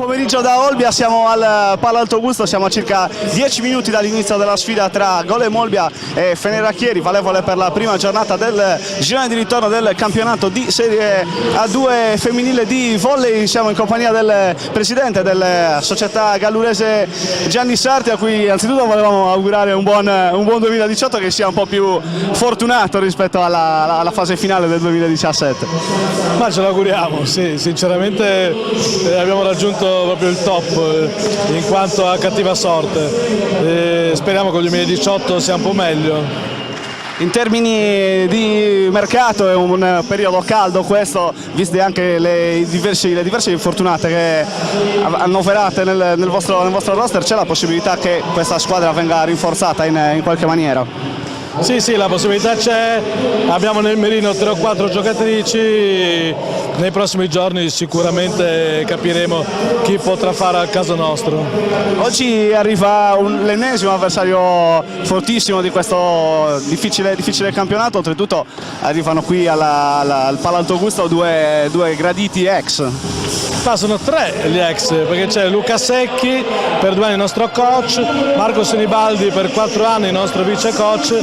pomeriggio da Olbia, siamo al Pala Alto Augusto, siamo a circa 10 minuti dall'inizio della sfida tra Golem Olbia e Feneracchieri, valevole per la prima giornata del girone di ritorno del campionato di Serie A2 femminile di volley. Siamo in compagnia del presidente della società gallurese Gianni Sarti, a cui anzitutto volevamo augurare un buon 2018, che sia un po' più fortunato rispetto alla fase finale del 2017. Ma ce l'auguriamo, sì, sinceramente abbiamo raggiunto proprio il top in quanto a cattiva sorte. Speriamo che il 2018 sia un po' meglio. In termini di mercato è un periodo caldo questo, viste anche le diverse infortunate che annoverate nel vostro roster. C'è la possibilità che questa squadra venga rinforzata in qualche maniera? Sì, la possibilità c'è, abbiamo nel mirino 3 o 4 giocatrici, nei prossimi giorni sicuramente capiremo chi potrà fare al caso nostro. Oggi arriva l'ennesimo avversario fortissimo di questo difficile campionato, oltretutto arrivano qui al Pala Alto Augusto due graditi ex. Ma sono 3 gli ex, perché c'è Luca Secchi, per 2 anni il nostro coach, Marco Sinibaldi per 4 anni il nostro vice coach,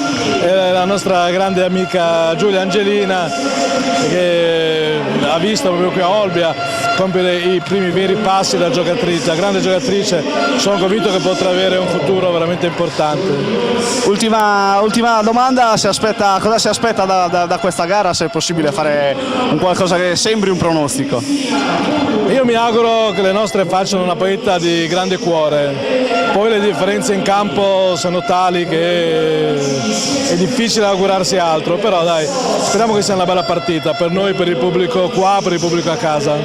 e la nostra grande amica Giulia Angelina, che ha visto proprio qui a Olbia compiere i primi veri passi da giocatrice, da grande giocatrice. Sono convinto che potrà avere un futuro veramente importante. Ultima domanda, cosa si aspetta da questa gara, se è possibile fare un qualcosa che sembri un pronostico? Io mi auguro che le nostre facciano una partita di grande cuore, poi le differenze in campo sono tali che è difficile augurarsi altro, però dai, speriamo che sia una bella partita per noi, per il pubblico qua, per il pubblico a casa.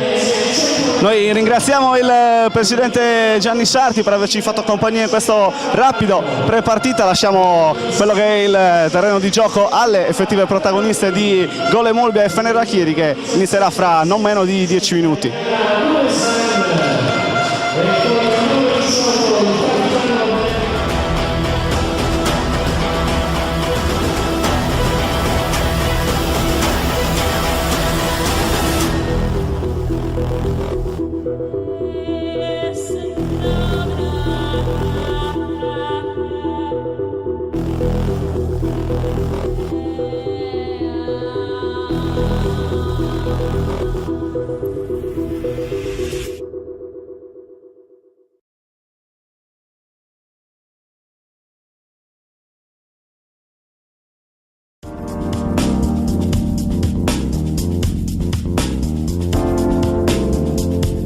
Noi ringraziamo il presidente Gianni Sarti per averci fatto compagnia in questo rapido pre-partita. Lasciamo quello che è il terreno di gioco alle effettive protagoniste di Golem Olbia e Feneracchieri, che inizierà fra non meno di 10 minuti.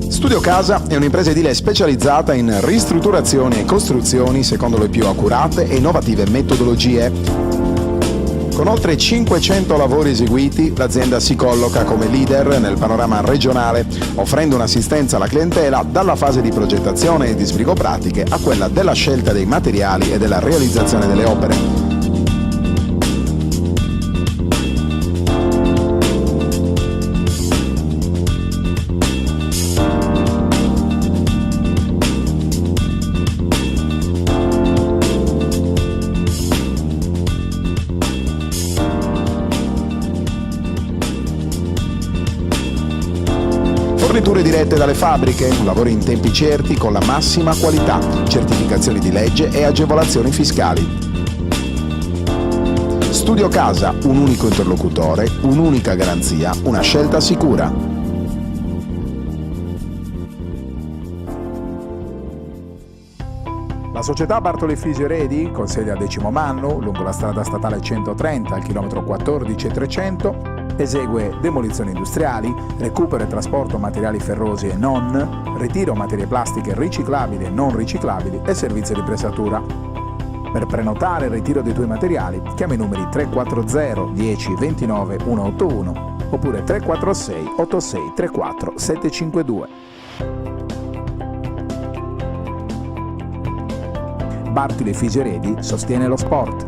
Studio Casa è un'impresa edile specializzata in ristrutturazioni e costruzioni secondo le più accurate e innovative metodologie. Con oltre 500 lavori eseguiti, l'azienda si colloca come leader nel panorama regionale, offrendo un'assistenza alla clientela dalla fase di progettazione e di sbrigo pratiche a quella della scelta dei materiali e della realizzazione delle opere. Forniture dirette dalle fabbriche, lavori in tempi certi con la massima qualità, certificazioni di legge e agevolazioni fiscali. Studio Casa, un unico interlocutore, un'unica garanzia, una scelta sicura. La società Bartoli Figeredi, con sede a Decimomannu, lungo la strada statale 130 al chilometro 14,300, esegue demolizioni industriali, recupero e trasporto materiali ferrosi e non, ritiro materie plastiche riciclabili e non riciclabili e servizio di pressatura. Per prenotare il ritiro dei tuoi materiali, chiama i numeri 340 10 29 181 oppure 346 86 34 752. Bartoli Figeredi sostiene lo sport.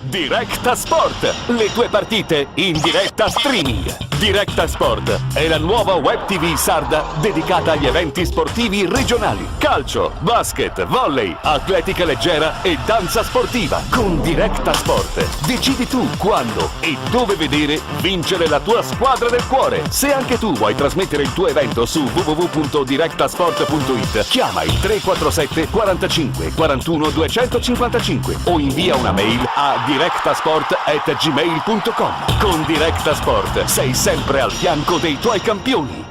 Directa Sport, le tue partite in diretta streaming. Directa Sport è la nuova web TV sarda dedicata agli eventi sportivi regionali. Calcio, basket, volley, atletica leggera e danza sportiva. Con Directa Sport decidi tu quando e dove vedere vincere la tua squadra del cuore. Se anche tu vuoi trasmettere il tuo evento su www.directasport.it, chiama il 347 45 41 255 o invia una mail a directasport@gmail.com. Con Directa Sport sei sempre al fianco dei tuoi campioni.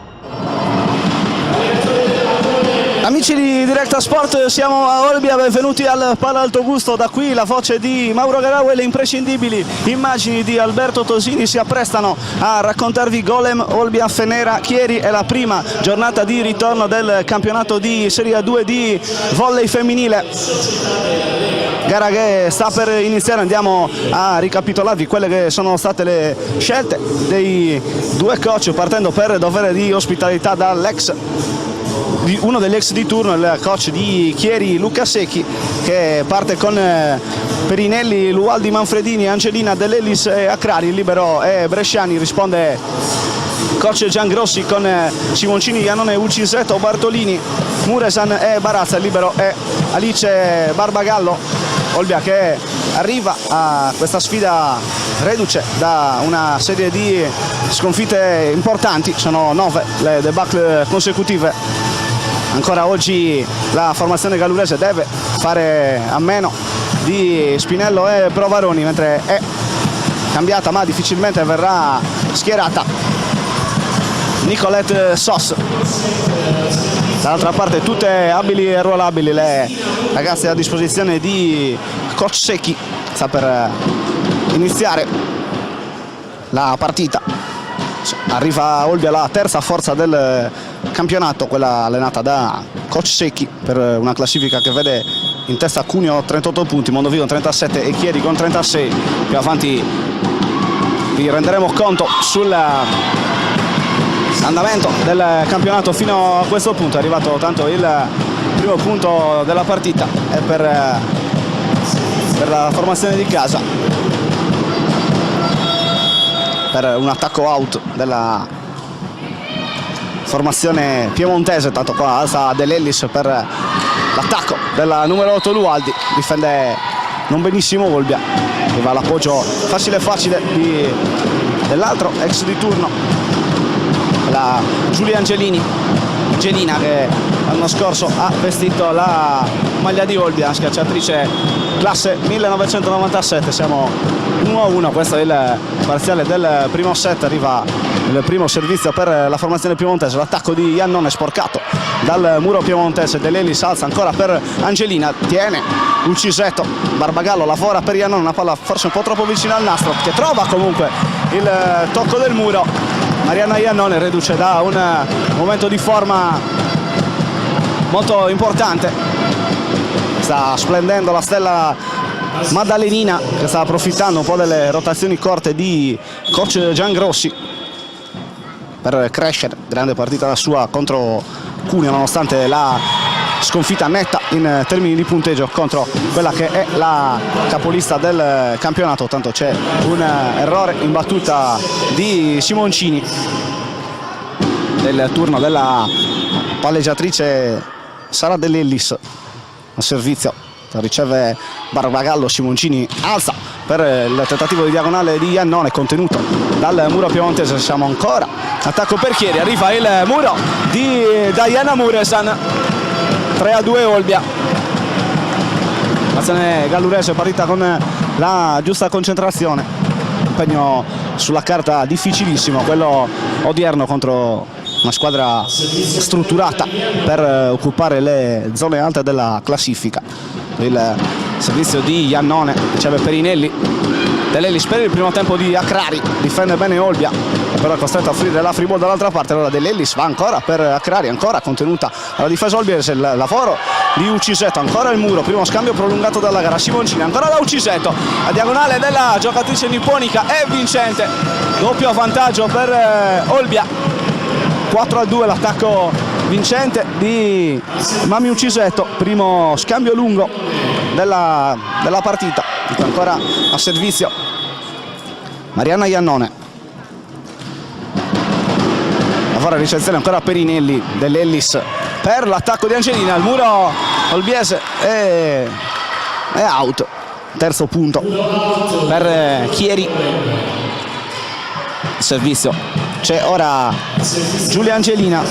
Amici di Directa Sport, siamo a Olbia, benvenuti al Pala Alto Busto. Da qui la voce di Mauro Garau e le imprescindibili immagini di Alberto Tosini si apprestano a raccontarvi Golem Olbia Fenera Chieri. È la prima giornata di ritorno del campionato di Serie 2 di volley femminile, gara che sta per iniziare. Andiamo a ricapitolarvi quelle che sono state le scelte dei due coach, partendo per dovere di ospitalità dall'ex uno degli ex di turno, il coach di Chieri Luca Secchi, che parte con Perinelli, Lualdi, Manfredini, Angelina, Dell'Ellis e Acrari. Il libero è Bresciani, risponde coach Giangrossi con Simoncini, Iannone, Ucisetto, Bartolini, Muresan e Barazza. Il libero è Alice Barbagallo. Olbia che arriva a questa sfida reduce da una serie di sconfitte importanti, sono 9 le debacle consecutive. Ancora oggi la formazione gallurese deve fare a meno di Spinello e Provaroni, mentre è cambiata ma difficilmente verrà schierata Nicolette Sos. Dall'altra parte tutte abili e ruolabili le ragazze a disposizione di coach Secchi. Sta per iniziare la partita. Arriva a Olbia la terza forza del campionato, quella allenata da coach Secchi, per una classifica che vede in testa Cuneo 38 punti, Mondovino 37 e Chieri con 36. Più avanti vi renderemo conto sull'andamento del campionato fino a questo punto. È arrivato tanto il primo punto della partita e per la formazione di casa, per un attacco out della formazione piemontese. Tanto qua alza Dell'Ellis per l'attacco della numero 8 Lualdi, difende non benissimo Olbia, che va all'appoggio facile dell'altro ex di turno, la Giulia Angelina, che l'anno scorso ha vestito la maglia di Olbia, schiacciatrice classe 1997. Siamo 1-1, questo è il parziale del primo set. Arriva il primo servizio per la formazione piemontese, l'attacco di Iannone sporcato dal muro piemontese. Dell'Ellis alza ancora per Angelina, tiene Ucisetto, Barbagallo lavora per Iannone, una palla forse un po' troppo vicina al nastro, che trova comunque il tocco del muro. Marianna Iannone reduce da un momento di forma molto importante, sta splendendo la stella Maddalenina, che sta approfittando un po' delle rotazioni corte di coach Giangrossi per crescere. Grande partita la sua contro Cuneo, nonostante la sconfitta netta in termini di punteggio contro quella che è la capolista del campionato. Tanto c'è un errore in battuta di Simoncini, del turno della palleggiatrice Sara Dell'Ellis. A servizio riceve Barbagallo, Simoncini alza per il tentativo di diagonale di Iannone, contenuto dal muro piemontese. Siamo ancora attacco per Chieri, arriva il muro di Diana Muresan. 3-2 Olbia. L'azione gallurese è partita con la giusta concentrazione, impegno sulla carta difficilissimo quello odierno contro una squadra strutturata per occupare le zone alte della classifica. Il servizio di Iannone, riceve Perinelli. Dell'Ellis per il primo tempo di Acrari, difende bene Olbia, però è costretto a offrire la free ball dall'altra parte. Allora Dell'Ellis va ancora per Acrari, ancora contenuta alla difesa olbiese. Il lavoro di Ucisetto, ancora il muro, primo scambio prolungato dalla gara. Simoncini ancora da Ucisetto, la diagonale della giocatrice nipponica è vincente, doppio vantaggio per Olbia. 4-2 l'attacco vincente di Mami Ucisetto, primo scambio lungo della partita. Ancora a servizio Marianna Iannone, lavora a ricezione ancora Perinelli, dell'Ellis per l'attacco di Angelina, il muro olbiese è out, terzo punto per Chieri. Servizio, c'è ora Giulia Angelina,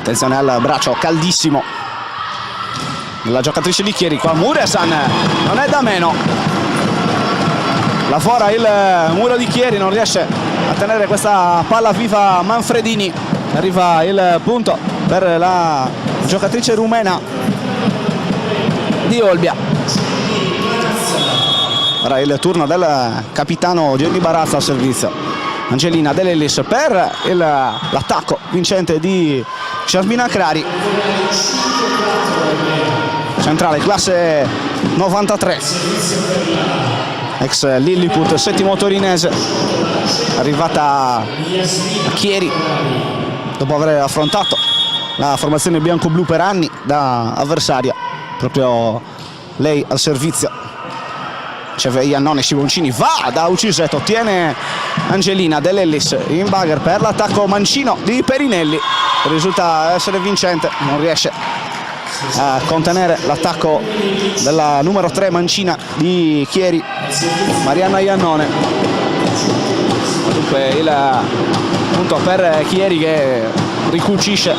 attenzione al braccio caldissimo della giocatrice di Chieri. Qua Muresan non è da meno, lavora il muro di Chieri, non riesce a tenere questa palla viva Manfredini. Arriva il punto per la giocatrice rumena di Olbia. Ora il turno del capitano Gianni Barazza al servizio. Angelina dell'Ellis per l'attacco vincente di Jasmina Crari, centrale classe 93, ex Lilliput, settimo torinese, arrivata a Chieri dopo aver affrontato la formazione bianco-blu per anni da avversaria. Proprio lei al servizio. C'è Iannone, Scivoncini va da Ucisetto, tiene Angelina dell'Ellis in bagger per l'attacco mancino di Perinelli, risulta essere vincente, non riesce a contenere l'attacco della numero 3 mancina di Chieri, Marianna Iannone. Dunque il punto per Chieri che ricuccia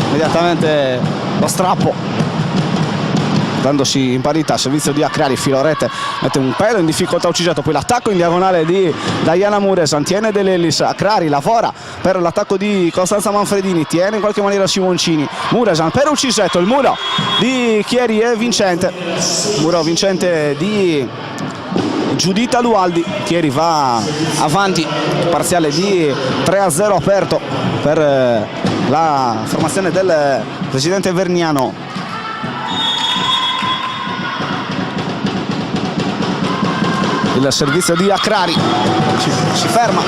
immediatamente lo strappo, dandosi in parità. Servizio di Acrari, filorete, mette un pelo in difficoltà Ucisetto, poi l'attacco in diagonale di Diana Muresan, tiene dell'Ellis, Acrari lavora per l'attacco di Costanza Manfredini, tiene in qualche maniera Simoncini, Muresan per Ucisetto, il muro di Chieri è vincente, muro vincente di Giuditta Lualdi. Chieri va avanti, parziale di 3-0 aperto per la formazione del presidente Verniano. Il servizio di Acrari si ferma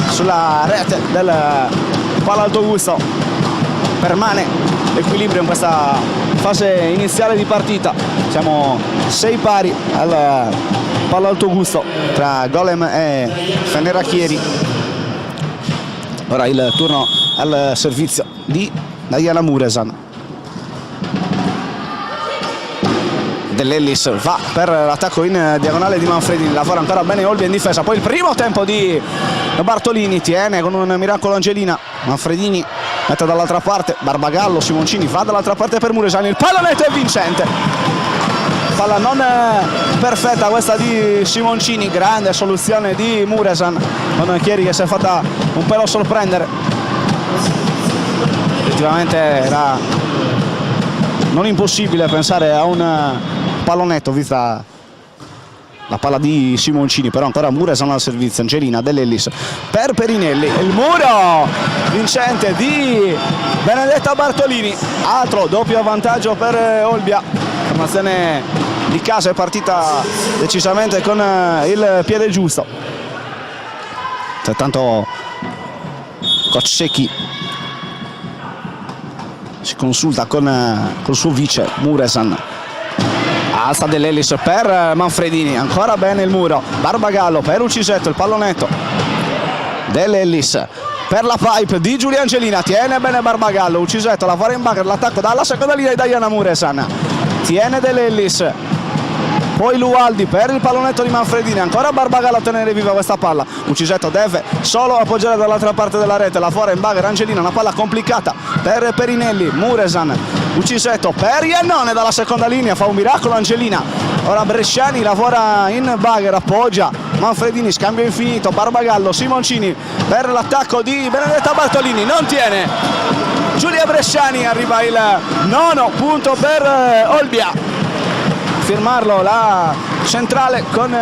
sulla rete del palo Alto Augusto, permane l'equilibrio in questa fase iniziale di partita. Siamo 6 pari al palo Alto Augusto tra Golem e Fenera Chieri. Ora il turno al servizio di Diana Muresan. Dell'Ellis va per l'attacco in diagonale di Manfredini, lavora ancora bene Olbia in difesa, poi il primo tempo di Bartolini, tiene con un miracolo Angelina, Manfredini mette dall'altra parte, Barbagallo, Simoncini va dall'altra parte per Muresan, il pallonetto è vincente, palla non perfetta questa di Simoncini, grande soluzione di Muresan con Chieri che si è fatta un pelo sorprendere. Effettivamente era non impossibile pensare a un pallonetto vista la palla di Simoncini, però ancora Muresan al servizio. Angelina dell'Ellis per Perinelli, il muro vincente di Benedetta Bartolini, altro doppio vantaggio per Olbia. Formazione di casa è partita decisamente con il piede giusto. Intanto coach Secchi si consulta con il suo vice Muresan. Alza dell'Ellis per Manfredini, ancora bene il muro, Barbagallo per Ucisetto, il pallonetto dell'Ellis per la pipe di Giulia Angelina, tiene bene Barbagallo, Ucisetto lavora in bagger, l'attacco dalla seconda linea di Diana Muresan, tiene dell'Ellis, poi Lualdi per il pallonetto di Manfredini, ancora Barbagallo a tenere viva questa palla. Ucisetto deve solo appoggiare dall'altra parte della rete, lavora in bagger Angelina, una palla complicata per Perinelli, Muresan, Ucisetto per Iannone dalla seconda linea, fa un miracolo Angelina. Ora Bresciani lavora in bagger, appoggia Manfredini, scambio infinito, Barbagallo, Simoncini per l'attacco di Benedetta Bartolini, non tiene Giulia Bresciani, arriva il 9° punto per Olbia. Firmarlo la centrale con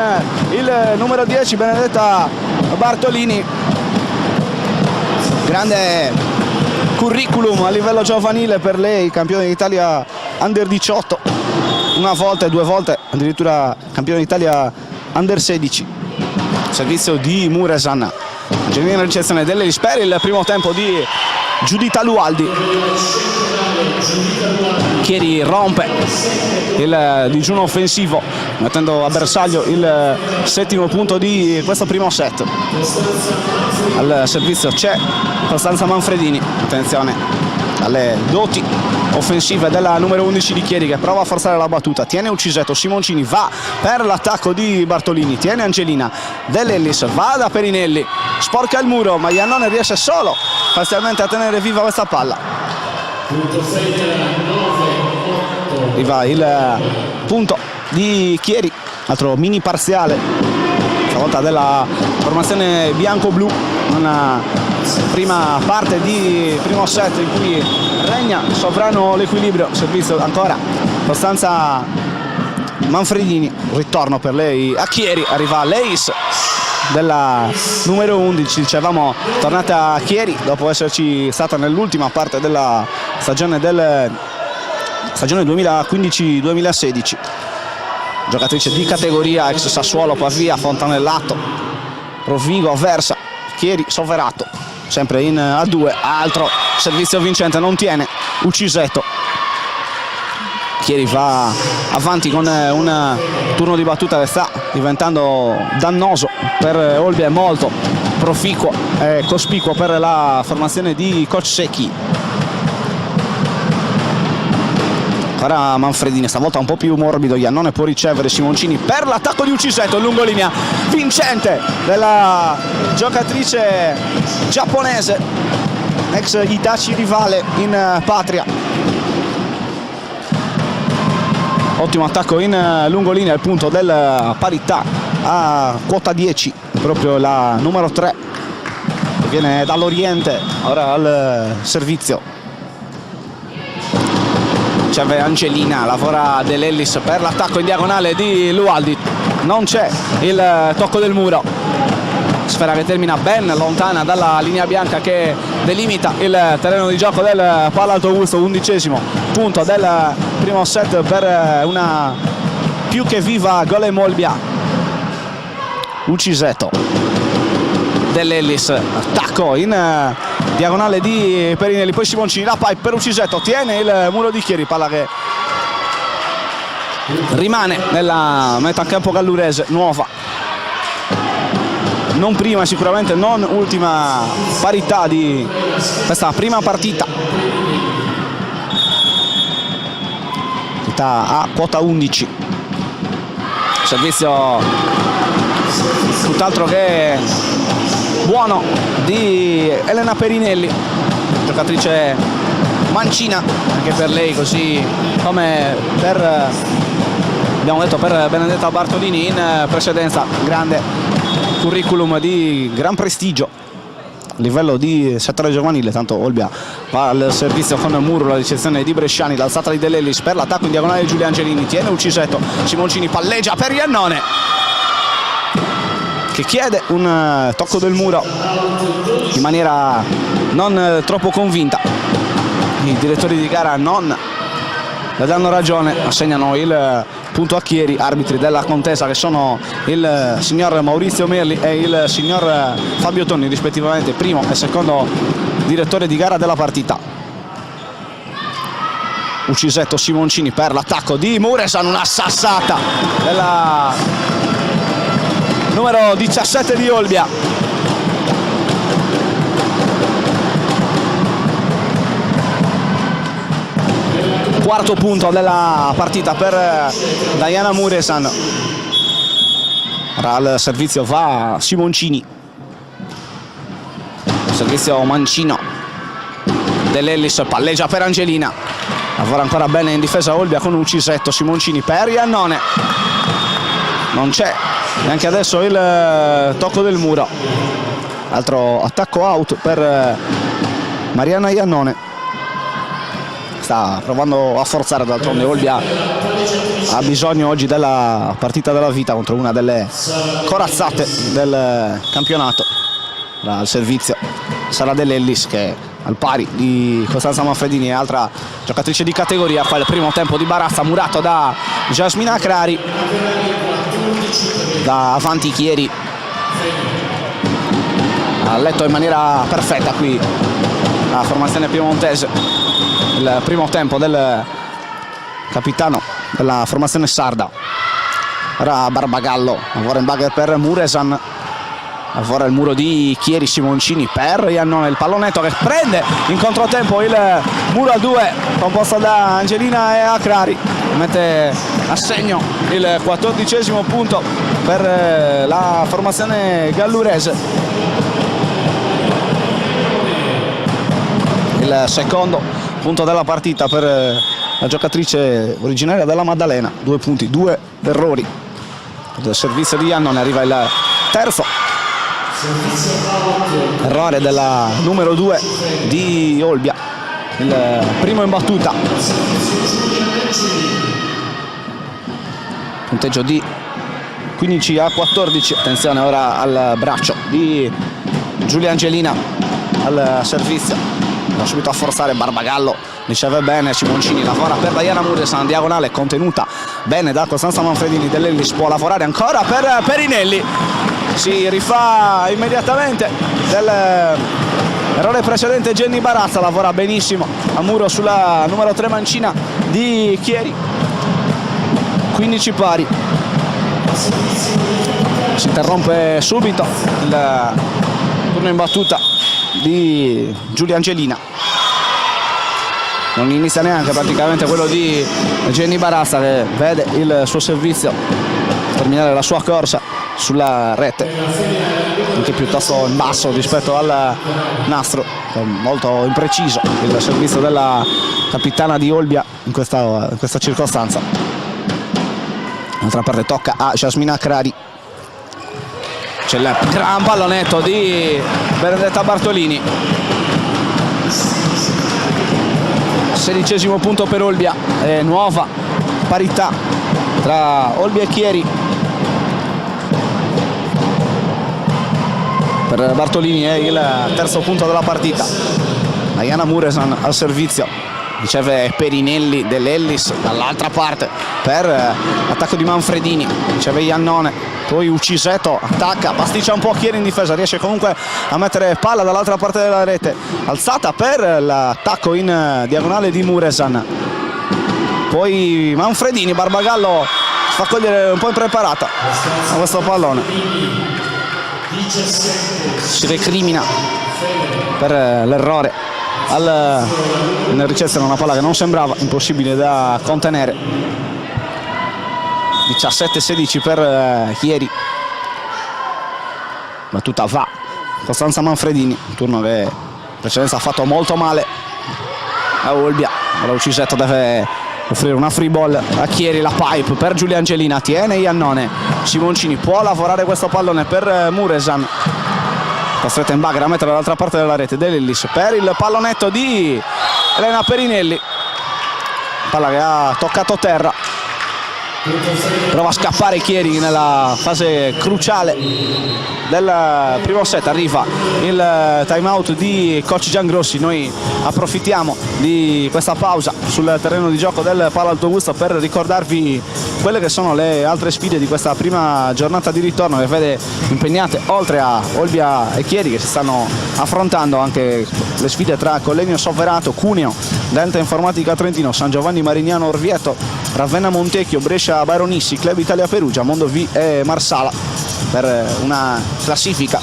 il numero 10 Benedetta Bartolini, grande curriculum a livello giovanile per lei, campione d'Italia under 18 una volta e 2 volte addirittura campione d'Italia under 16. Servizio di Muresan Angelina ricezione dell'Ellis per il primo tempo di Giuditta Lualdi. Chieri rompe il digiuno offensivo mettendo a bersaglio il settimo punto di questo primo set. Al servizio c'è Costanza Manfredini, attenzione alle doti offensive della numero 11 di Chieri che prova a forzare la battuta, tiene Ucisetto, Simoncini va per l'attacco di Bartolini, tiene Angelina, dell'Ellis va da Perinelli, sporca il muro ma Iannone riesce solo parzialmente a tenere viva questa palla. Arriva il punto di Chieri, altro mini parziale stavolta della formazione bianco-blu, una prima parte di primo set in cui regna sovrano l'equilibrio. Servizio ancora Costanza Manfredini, ritorno per lei a Chieri, arriva l'Ace della numero 11, dicevamo tornata a Chieri dopo esserci stata nell'ultima parte della stagione 2015-2016, giocatrice di categoria, ex Sassuolo, Pavia, Fontanellato, Rovigo, Aversa, Chieri, Soverato, sempre in A2, altro servizio vincente, non tiene Ucisetto. Chieri va avanti con un turno di battuta che sta diventando dannoso per Olbia e molto proficuo e cospicuo per la formazione di coach Secchi. Ancora Manfredini, stavolta un po' più morbido, Iannone può ricevere, Simoncini per l'attacco di Ucisetto, lungolinea vincente della giocatrice giapponese, ex Hitachi rivale in patria. Ottimo attacco in lungolinea, il punto della parità a quota 10, proprio la numero 3 che viene dall'Oriente, ora al servizio. C'è Angelina, lavora dell'Ellis per l'attacco in diagonale di Lualdi, non c'è il tocco del muro, sfera che termina ben lontana dalla linea bianca che delimita il terreno di gioco del Palla Alto Augusto. 11° punto del primo set per una più che viva Gole Molbia. Ucisetto, dell'Ellis, attacco in diagonale di Perinelli, poi Simoncini, la pipe per Ucisetto, tiene il muro di Chieri, palla che rimane nella metà campo gallurese, nuova, non prima e sicuramente non ultima parità di questa prima partita a quota 11. Servizio tutt'altro che buono di Elena Perinelli, giocatrice mancina anche per lei, così come per, abbiamo detto, per Benedetta Bartolini in precedenza. Grande curriculum di gran prestigio a livello di settore giovanile, tanto Olbia va al servizio con Muro, la ricezione di Bresciani, l'alzata di dell'Ellis per l'attacco in diagonale di Giulia Angelini, tiene Ucisetto, Simoncini palleggia per Iannone che chiede un tocco del muro in maniera non troppo convinta. I direttori di gara non le danno ragione, assegnano il punto a Chieri, arbitri della contesa che sono il signor Maurizio Merli e il signor Fabio Tonni, rispettivamente primo e secondo direttore di gara della partita. Ucisetto, Simoncini per l'attacco di Muresan, una sassata della numero 17 di Olbia. Quarto punto della partita per Diana Muresan. Al servizio va Simoncini, servizio mancino dell'Ellis, palleggia per Angelina, lavora ancora bene in difesa Olbia con Ucisetto, Simoncini per Iannone, non c'è neanche adesso il tocco del muro, altro attacco out per Mariana Iannone. Sta provando a forzare, d'altronde Olbia ha bisogno oggi della partita della vita contro una delle corazzate del campionato. Al servizio sarà dell'Ellis che al pari di Costanza Manfredini è altra giocatrice di categoria. Fa il primo tempo di Barazza, murato da Jasmina Crari, da avanti Chieri, ha letto in maniera perfetta qui la formazione piemontese. Il primo tempo del capitano della formazione sarda. Ora Barbagallo, lavora in bagger per Muresan, lavora il muro di Chieri, Simoncini per Iannone, il pallonetto che prende in controtempo il muro a 2 composto da Angelina e Acrari, mette a segno il 14° punto per la formazione gallurese. Il secondo punto della partita per la giocatrice originaria della Maddalena, 2 punti, 2 errori del servizio di Iannone. Arriva il terzo errore della numero 2 di Olbia, il primo in battuta. Punteggio di 15-14. Attenzione ora al braccio di Giulia Angelina al servizio, va subito a forzare Barbagallo, riceve bene, Simoncini lavora per Diana Muresan, diagonale contenuta bene da Costanza Manfredini. Dell'Ellis può lavorare ancora per Perinelli, si rifà immediatamente dell'errore precedente. Jenny Barazza lavora benissimo a muro sulla numero 3 mancina di Chieri. 15 pari, si interrompe subito il turno in battuta di Giulia Angelina, non inizia neanche praticamente quello di Jenny Barazza, che vede il suo servizio terminare la sua corsa sulla rete, anche piuttosto in basso rispetto al nastro, molto impreciso il servizio della capitana di Olbia in questa circostanza. D'altra parte tocca a Jasmina Acrari, c'è il gran pallonetto di Benedetta Bartolini. 16° punto per Olbia, nuova parità tra Olbia e Chieri. Per Bartolini è il terzo punto della partita. Diana Muresan al servizio, riceve Perinelli dell'Ellis dall'altra parte per attacco di Manfredini, riceve Iannone, poi Uciseto attacca, pasticcia un po' Chieri in difesa, riesce comunque a mettere palla dall'altra parte della rete, alzata per l'attacco in diagonale di Muresan, poi Manfredini, Barbagallo fa cogliere un po' impreparata a questo pallone, si recrimina per l'errore nel ricezione, una palla che non sembrava impossibile da contenere. 17-16 per Chieri, battuta va Costanza Manfredini, un turno che in precedenza ha fatto molto male a Olbia. Ora Ucisetto deve offrire una free ball a Chieri, la pipe per Giulia Angelina, tiene Iannone, Simoncini può lavorare questo pallone per Muresan, costretta in bagger a mettere dall'altra parte della rete. Dell'Ellis per il pallonetto di Elena Perinelli, palla che ha toccato terra, prova a scappare Chieri nella fase cruciale del primo set. Arriva il time out di coach Giangrossi, noi approfittiamo di questa pausa sul terreno di gioco del Palo Alto Augusta per ricordarvi quelle che sono le altre sfide di questa prima giornata di ritorno, che vede impegnate, oltre a Olbia e Chieri, che si stanno affrontando anche le sfide tra Collegno Sovverato, Cuneo, Delta Informatica Trentino, San Giovanni Marignano Orvieto, Ravenna Montecchio, Brescia Baronissi, Club Italia Perugia, Mondo V e Marsala, per una classifica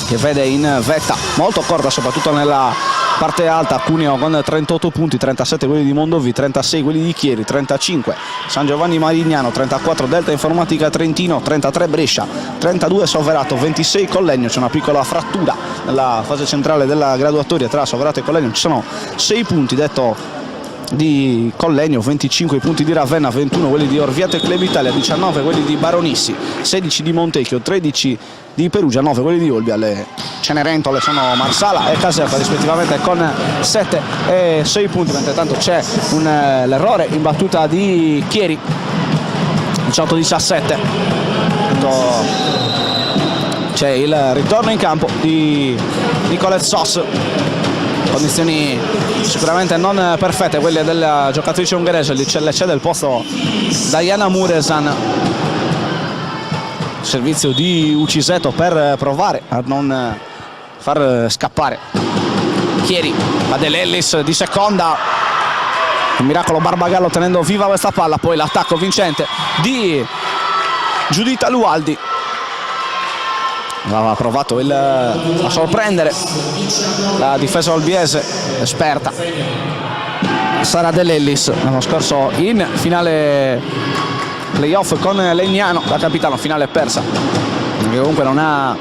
che vede in vetta molto corta, soprattutto nella parte alta, Cuneo con 38 punti, 37 quelli di Mondovì, 36 quelli di Chieri, 35 San Giovanni Marignano, 34 Delta Informatica Trentino, 33 Brescia, 32 Sovverato, 26 Collegno. C'è una piccola frattura nella fase centrale della graduatoria tra Sovverato e Collegno, ci sono 6 punti detto di Collegno, 25 punti di Ravenna, 21 quelli di Orvieto e Club Italia, 19 quelli di Baronissi, 16 di Montecchio, 13 di Perugia, 9 quelli di Olbia. Le Cenerentole sono Marsala e Caserta rispettivamente con 7 e 6 punti, mentre tanto c'è l'errore in battuta di Chieri, 18-17. C'è il ritorno in campo di Nicolette Sos, condizioni sicuramente non perfette quelle della giocatrice ungherese, lì le cede il posto Diana Muresan. Servizio di Uciseto per provare a non far scappare Chieri, va Dell'Ellis di seconda, un miracolo Barbagallo tenendo viva questa palla, poi l'attacco vincente di Giuditta Lualdi. Aveva provato a sorprendere la difesa olbiese esperta Sara Dell'Ellis l'anno scorso in finale playoff con Legnano, la capitano, finale persa, che comunque non ha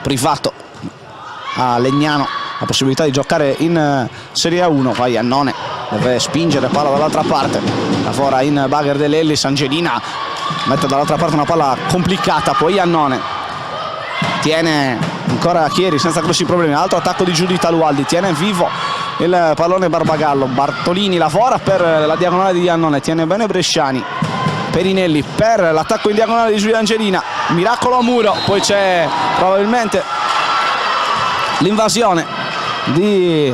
privato a Legnano la possibilità di giocare in Serie A1. Poi Iannone deve spingere palla dall'altra parte, lavora in bagger Dell'Ellis, Angelina mette dall'altra parte una palla complicata, poi Iannone tiene ancora Chieri senza grossi problemi, altro attacco di Giuditta Lualdi, tiene vivo il pallone Barbagallo, Bartolini lavora per la diagonale di Iannone, tiene bene Bresciani, Perinelli per l'attacco in diagonale di Giulia Angelina, miracolo a muro, poi c'è probabilmente l'invasione di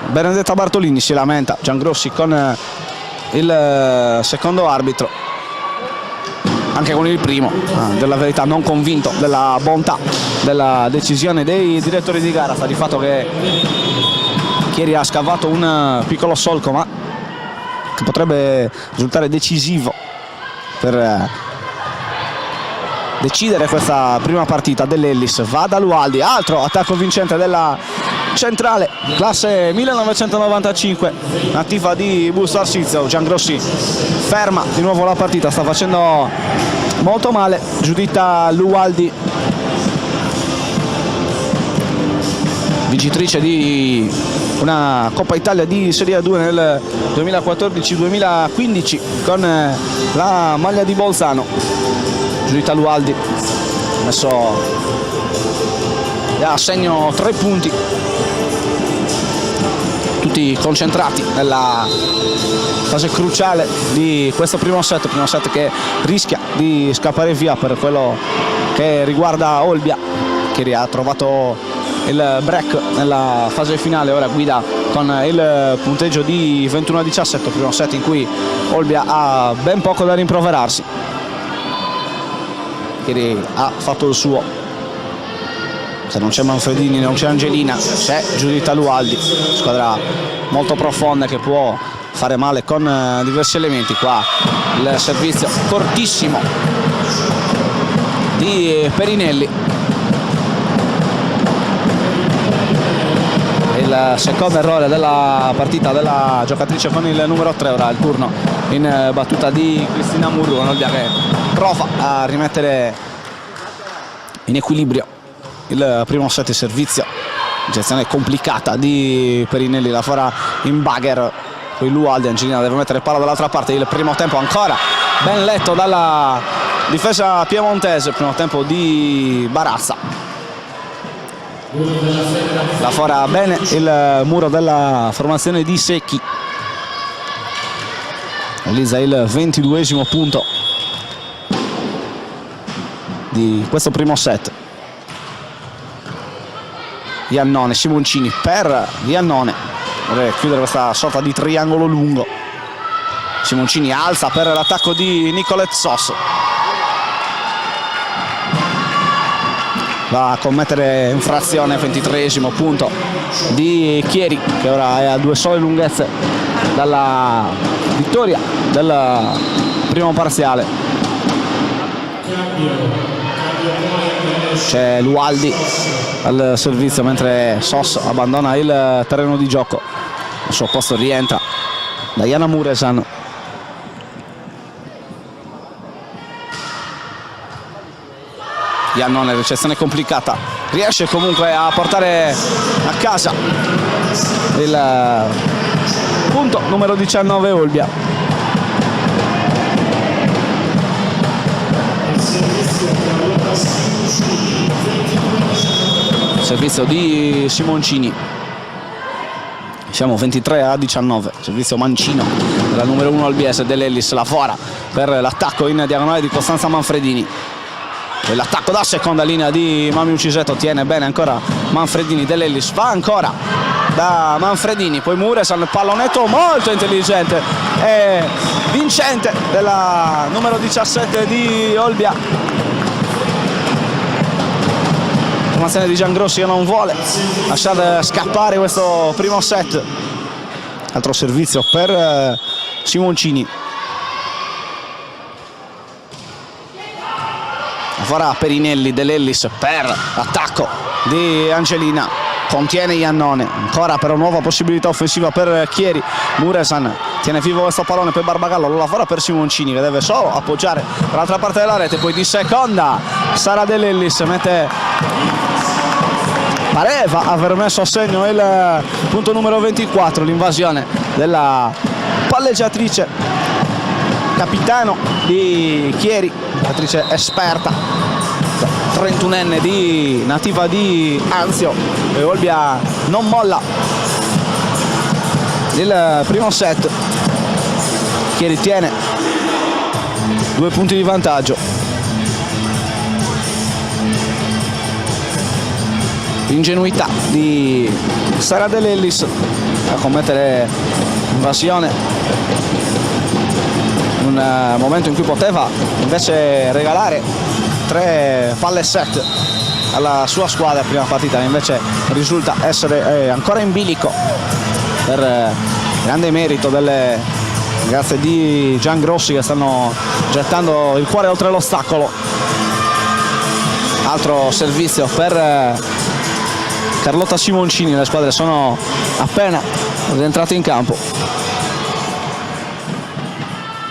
Benedetta Bartolini, si lamenta Giangrossi con il secondo arbitro, anche con il primo, della verità non convinto della bontà della decisione dei direttori di gara. Sta di fatto che Chieri ha scavato un piccolo solco, ma che potrebbe risultare decisivo per decidere questa prima partita. Dell'Ellis va da Lualdi, altro attacco vincente della centrale classe 1995 nativa di Busto Arsizio. Giangrossi ferma di nuovo la partita, sta facendo molto male Giuditta Lualdi, vincitrice di una Coppa Italia di Serie A2 nel 2014-2015 con la maglia di Bolzano. Giuditta Lualdi ha messo a segno 3 punti, tutti concentrati nella fase cruciale di questo primo set che rischia di scappare via per quello che riguarda Olbia, che ha trovato il break nella fase finale, ora guida con il punteggio di 21-17, primo set in cui Olbia ha ben poco da rimproverarsi. Che ha fatto il suo, se non c'è Manfredini, non c'è Angelina, c'è Giuditta Lualdi, squadra molto profonda che può fare male con diversi elementi. Qua il servizio cortissimo di Perinelli, il secondo errore della partita della giocatrice con il numero 3. Ora il turno in battuta di Cristina Murru, Olbia che prova a rimettere in equilibrio il primo set di servizio, gestione complicata di Perinelli, la farà in bagger, poi Lualdi, Angelina deve mettere palla dall'altra parte. Il primo tempo ancora ben letto dalla difesa piemontese, il primo tempo di Barazza, la farà bene il muro della formazione di Secchi. Elisa il 22esimo punto di questo primo set. Iannone, Simoncini per Iannone, vorrei chiudere questa sorta di triangolo lungo. Simoncini alza per l'attacco di Nicolette Sos, va a commettere infrazione, 23esimo punto di Chieri, che ora è a 2 sole lunghezze dalla vittoria del primo parziale. C'è Lualdi al servizio mentre Sos abbandona il terreno di gioco, al suo posto rientra Diana Muresan. Iannone, ricezione complicata, riesce comunque a portare a casa il punto numero 19 Olbia. Servizio di Simoncini, siamo 23-19, servizio mancino della numero 1 albiese. Dell'Ellis lavora per l'attacco in diagonale di Costanza Manfredini, e l'attacco da seconda linea di Mami Ucisetto, tiene bene ancora Manfredini. Dell'Ellis va ancora da Manfredini, poi Muresan, pallonetto molto intelligente e vincente della numero 17 di Olbia. formazione di Giangrossi che non vuole lasciare scappare questo primo set. Altro servizio per Simoncini. Ora Perinelli, dell'Ellis per l'attacco di Angelina, contiene Iannone, ancora però nuova possibilità offensiva per Chieri. Muresan tiene vivo questo pallone per Barbagallo, lo lavora per Simoncini che deve solo appoggiare dall'altra parte della rete, poi di seconda Sara dell'Ellis mette, pareva aver messo a segno il punto numero 24, l'invasione della palleggiatrice capitano di Chieri, giocatrice esperta, 31enne nativa di Anzio, e Olbia non molla il primo set. Chieri tiene 2 punti di vantaggio. L'ingenuità di Sara dell'Ellis a commettere invasione in un momento in cui poteva invece regalare 3 palle set alla sua squadra prima partita, invece risulta essere ancora in bilico per grande merito delle ragazze di Giangrossi che stanno gettando il cuore oltre l'ostacolo. Altro servizio per Carlotta Simoncini, le squadre sono appena rientrate in campo.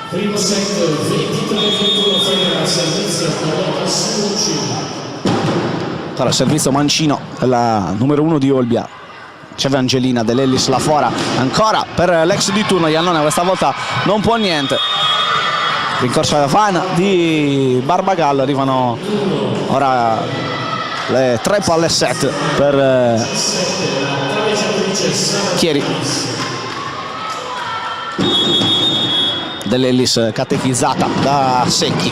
Primo set 23-21 Fenera, servizio Carlotta Simoncini. Ora il servizio mancino della numero 1 di Olbia. C'è Angelina, dell'Ellis là fuori ancora per l'ex di turno Iannone, questa volta non può niente. Rincorsa vana di Barbagallo, arrivano ora le 3 palle set per Chieri. Dell'Ellis catechizzata da Secchi,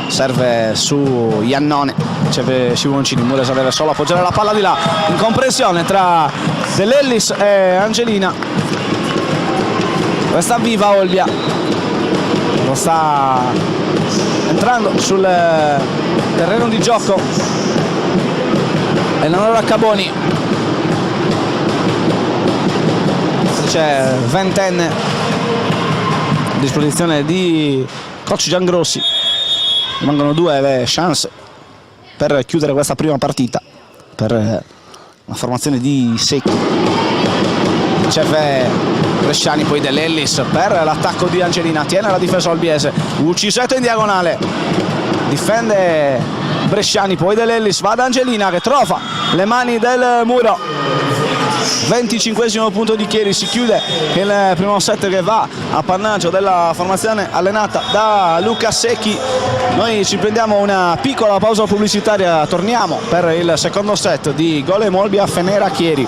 serve su Iannone, c'è Simoncini, Muresa deve solo appoggiare la palla di là, incomprensione tra dell'Ellis e Angelina. Resta viva Olbia, non sta entrando sul terreno di gioco Eleonora Caboni, c'è 20enne a disposizione di coach Giangrossi. Rimangono 2 chance per chiudere questa prima partita per la formazione di Secchi. C'è Bresciani, poi dell'Ellis per l'attacco di Angelina, tiene la difesa olbiese, uccisetto in diagonale, difende Bresciani, poi dell'Ellis, va ad Angelina che trova le mani del muro. 25esimo punto di Chieri, si chiude il primo set che va a pannaggio della formazione allenata da Luca Secchi. Noi ci prendiamo una piccola pausa pubblicitaria, torniamo per il secondo set di Gole Molbia Fenera Chieri.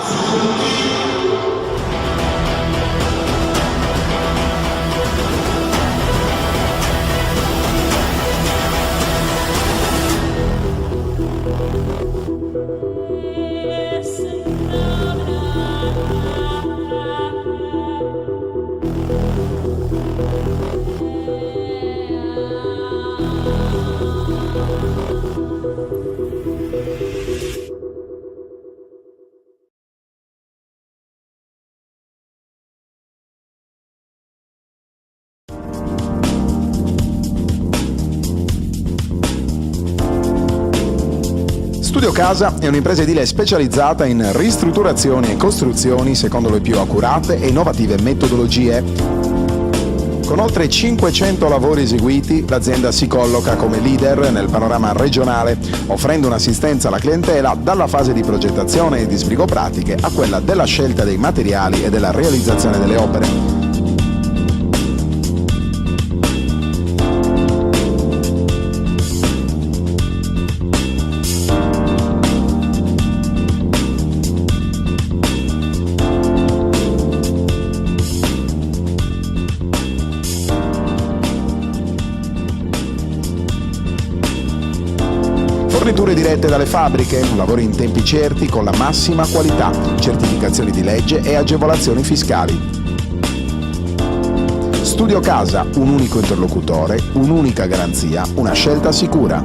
Studio Casa è un'impresa edile specializzata in ristrutturazioni e costruzioni secondo le più accurate e innovative metodologie. Con oltre 500 lavori eseguiti, l'azienda si colloca come leader nel panorama regionale, offrendo un'assistenza alla clientela dalla fase di progettazione e di sbrigo pratiche a quella della scelta dei materiali e della realizzazione delle opere. Forniture dirette dalle fabbriche, lavori in tempi certi con la massima qualità, certificazioni di legge e agevolazioni fiscali. Studio Casa, un unico interlocutore, un'unica garanzia, una scelta sicura.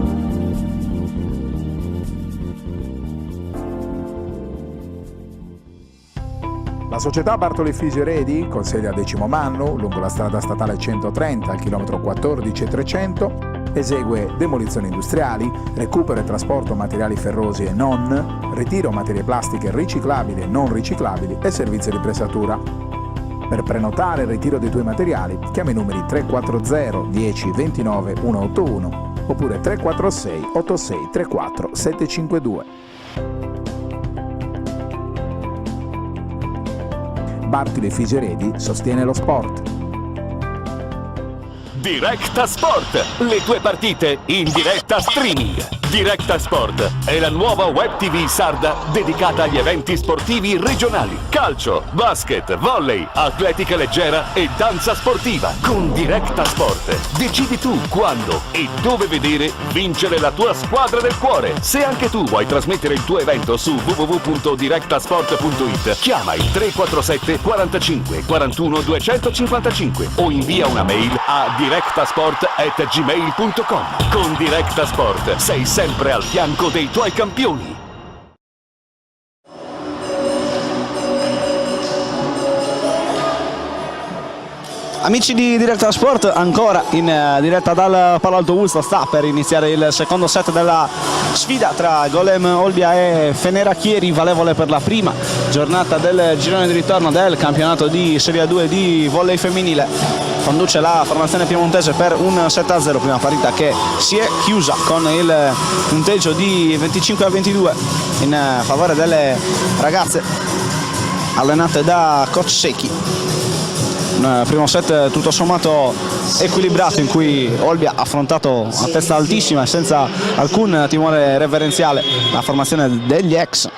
La società Bartoli Fisioredi, con sede a Decimomannu, lungo la strada statale 130 al chilometro 14+300, esegue demolizioni industriali, recupero e trasporto materiali ferrosi e non, ritiro materie plastiche riciclabili e non riciclabili e servizio di pressatura. Per prenotare il ritiro dei tuoi materiali, chiama i numeri 340 10 29 181 oppure 346 86 34 752. Bartoli Fisioredi sostiene lo sport. Directa Sport, le tue partite in diretta streaming. Directa Sport è la nuova web TV sarda dedicata agli eventi sportivi regionali. Calcio, basket, volley, atletica leggera e danza sportiva. Con Directa Sport decidi tu quando e dove vedere vincere la tua squadra del cuore. Se anche tu vuoi trasmettere il tuo evento su www.directasport.it, chiama il 347 45 41 255 o invia una mail a directasport@gmail.com. Con Directa Sport sei sempre al fianco dei tuoi campioni. Amici di Directa Sport, ancora in diretta dal Palalto Augusto, sta per iniziare il secondo set della sfida tra Golem Olbia e Fenerachieri, valevole per la prima giornata del girone di ritorno del campionato di Serie A2 di volley femminile. Conduce la formazione piemontese per un 7-0, prima partita che si è chiusa con il punteggio di 25-22 in favore delle ragazze allenate da coach Secchi. Un primo set tutto sommato equilibrato, in cui Olbia ha affrontato a testa altissima e senza alcun timore reverenziale la formazione degli ex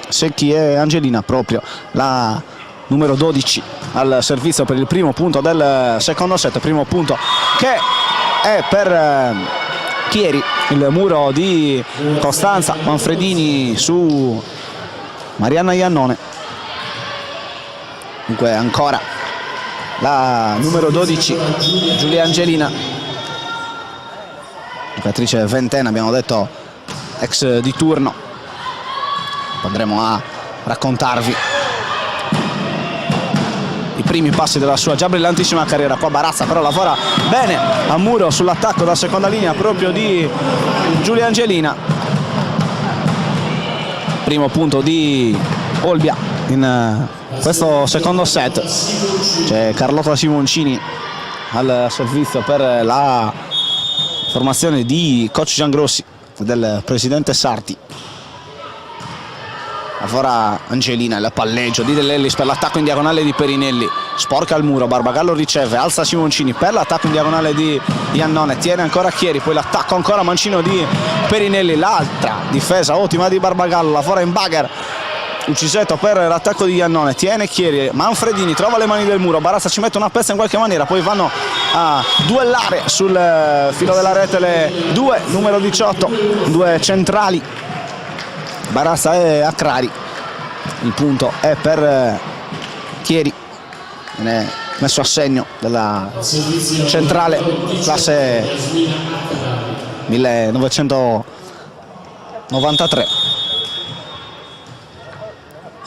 Secchi e Angelina, proprio la numero 12 al servizio per il primo punto del secondo set, primo punto che è per Chieri, il muro di Costanza Manfredini su Marianna Iannone. Dunque ancora la numero 12 Giulia Angelina, giocatrice ventenne, abbiamo detto ex di turno. Andremo a raccontarvi i primi passi della sua già brillantissima carriera. Qua Barazza però lavora bene a muro sull'attacco da seconda linea proprio di Giulia Angelina. Primo punto di Olbia in questo secondo set. C'è Carlotta Simoncini al servizio per la formazione di coach Giangrossi, del presidente Sarti. Lavora Angelina, il palleggio di Dell'Ellis per l'attacco in diagonale di Perinelli, sporca il muro, Barbagallo riceve, alza Simoncini per l'attacco in diagonale di Iannone, tiene ancora Chieri, poi l'attacco ancora mancino di Perinelli, l'altra difesa ottima di Barbagallo, lavora in bagger Uccisetto per l'attacco di Iannone, tiene Chieri, Manfredini trova le mani del muro, Barazza ci mette una pezza in qualche maniera, poi vanno a duellare sul filo della rete le due numero 18, due centrali, Barazza e Accrari. Il punto è per Chieri, viene messo a segno della centrale classe 1993.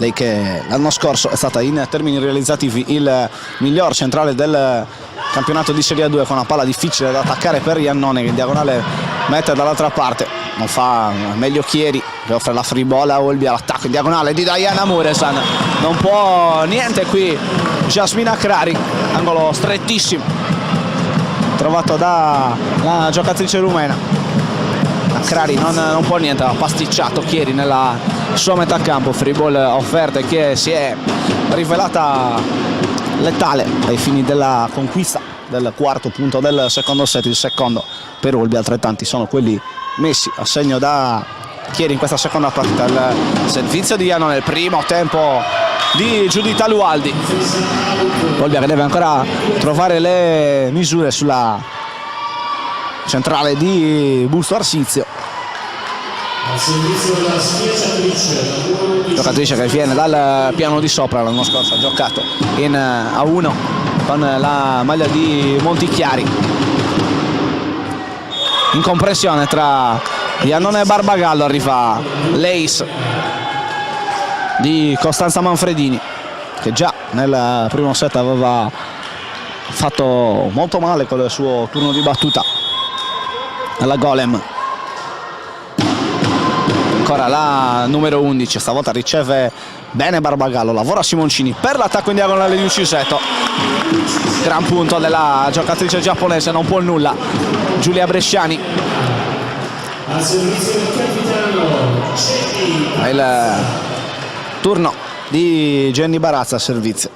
Lei che l'anno scorso è stata in termini realizzativi il miglior centrale del campionato di Serie A2, con una palla difficile da attaccare per Iannone che in diagonale mette dall'altra parte, non fa meglio Chieri che offre la free ball a Olbia, l'attacco in diagonale di Diana Muresan, non può niente qui Jasmina Crari, angolo strettissimo trovato dalla giocatrice rumena. Crari non può niente, ha pasticciato Chieri nella sua metà campo, free ball offerta che si è rivelata letale ai fini della conquista del quarto punto del secondo set. Il secondo per Olbia, altrettanti sono quelli messi a segno da Chieri in questa seconda partita. Il servizio di Iannone nel primo tempo di Giuditta Lualdi. Olbia che deve ancora trovare le misure sulla centrale di Busto Arsizio, giocatrice che viene dal piano di sopra. L'anno scorso ha giocato in A1 con la maglia di Montichiari. In compressione tra Iannone e Barbagallo arriva l'ace di Costanza Manfredini. che già nel primo set aveva fatto molto male con il suo turno di battuta alla Golem. Ancora la numero 11, stavolta riceve bene Barbagallo, lavora Simoncini per l'attacco in diagonale di Ucisetto. Gran punto della giocatrice giapponese, non può nulla Giulia Bresciani. Al servizio del capitano Cecchi. È il turno di Jenny Barazza a servizio.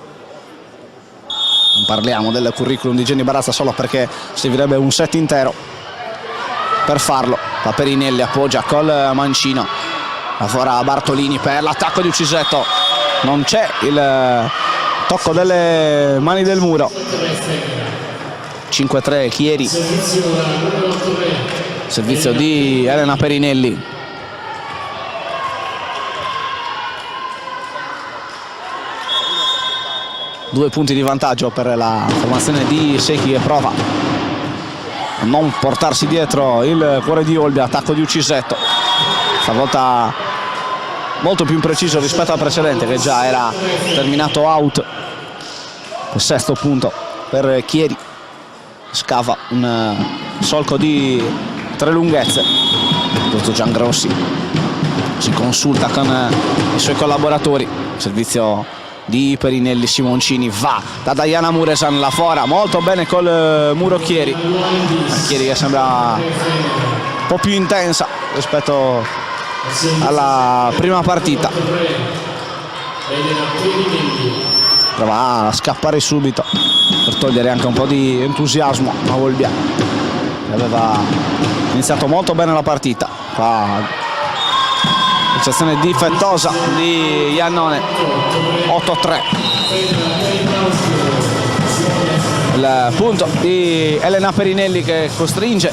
Non parliamo del curriculum di Jenny Barazza solo perché servirebbe un set intero per farlo. Paperinelli appoggia col mancino, lavora Bartolini per l'attacco di Ucisetto, non c'è il tocco delle mani del muro. 5-3 Chieri, servizio di Elena Perinelli. Due punti di vantaggio per la formazione di Secchi, che prova a non portarsi dietro il cuore di Olbia. Attacco di Ucisetto, stavolta molto più impreciso rispetto al precedente che già era terminato out. Il sesto punto per Chieri, scava un solco di 3 lunghezze. Questo Giangrossi si consulta con i suoi collaboratori. Servizio di Perinelli, Simoncini va da Diana Muresan, la fora molto bene col muro Chieri. Chieri che sembra un po' più intensa rispetto alla prima partita, prova a scappare subito per togliere anche un po' di entusiasmo a Olbia, che aveva iniziato molto bene la partita. Qua posizione difettosa di Iannone, 8-3. Il punto di Elena Perinelli che costringe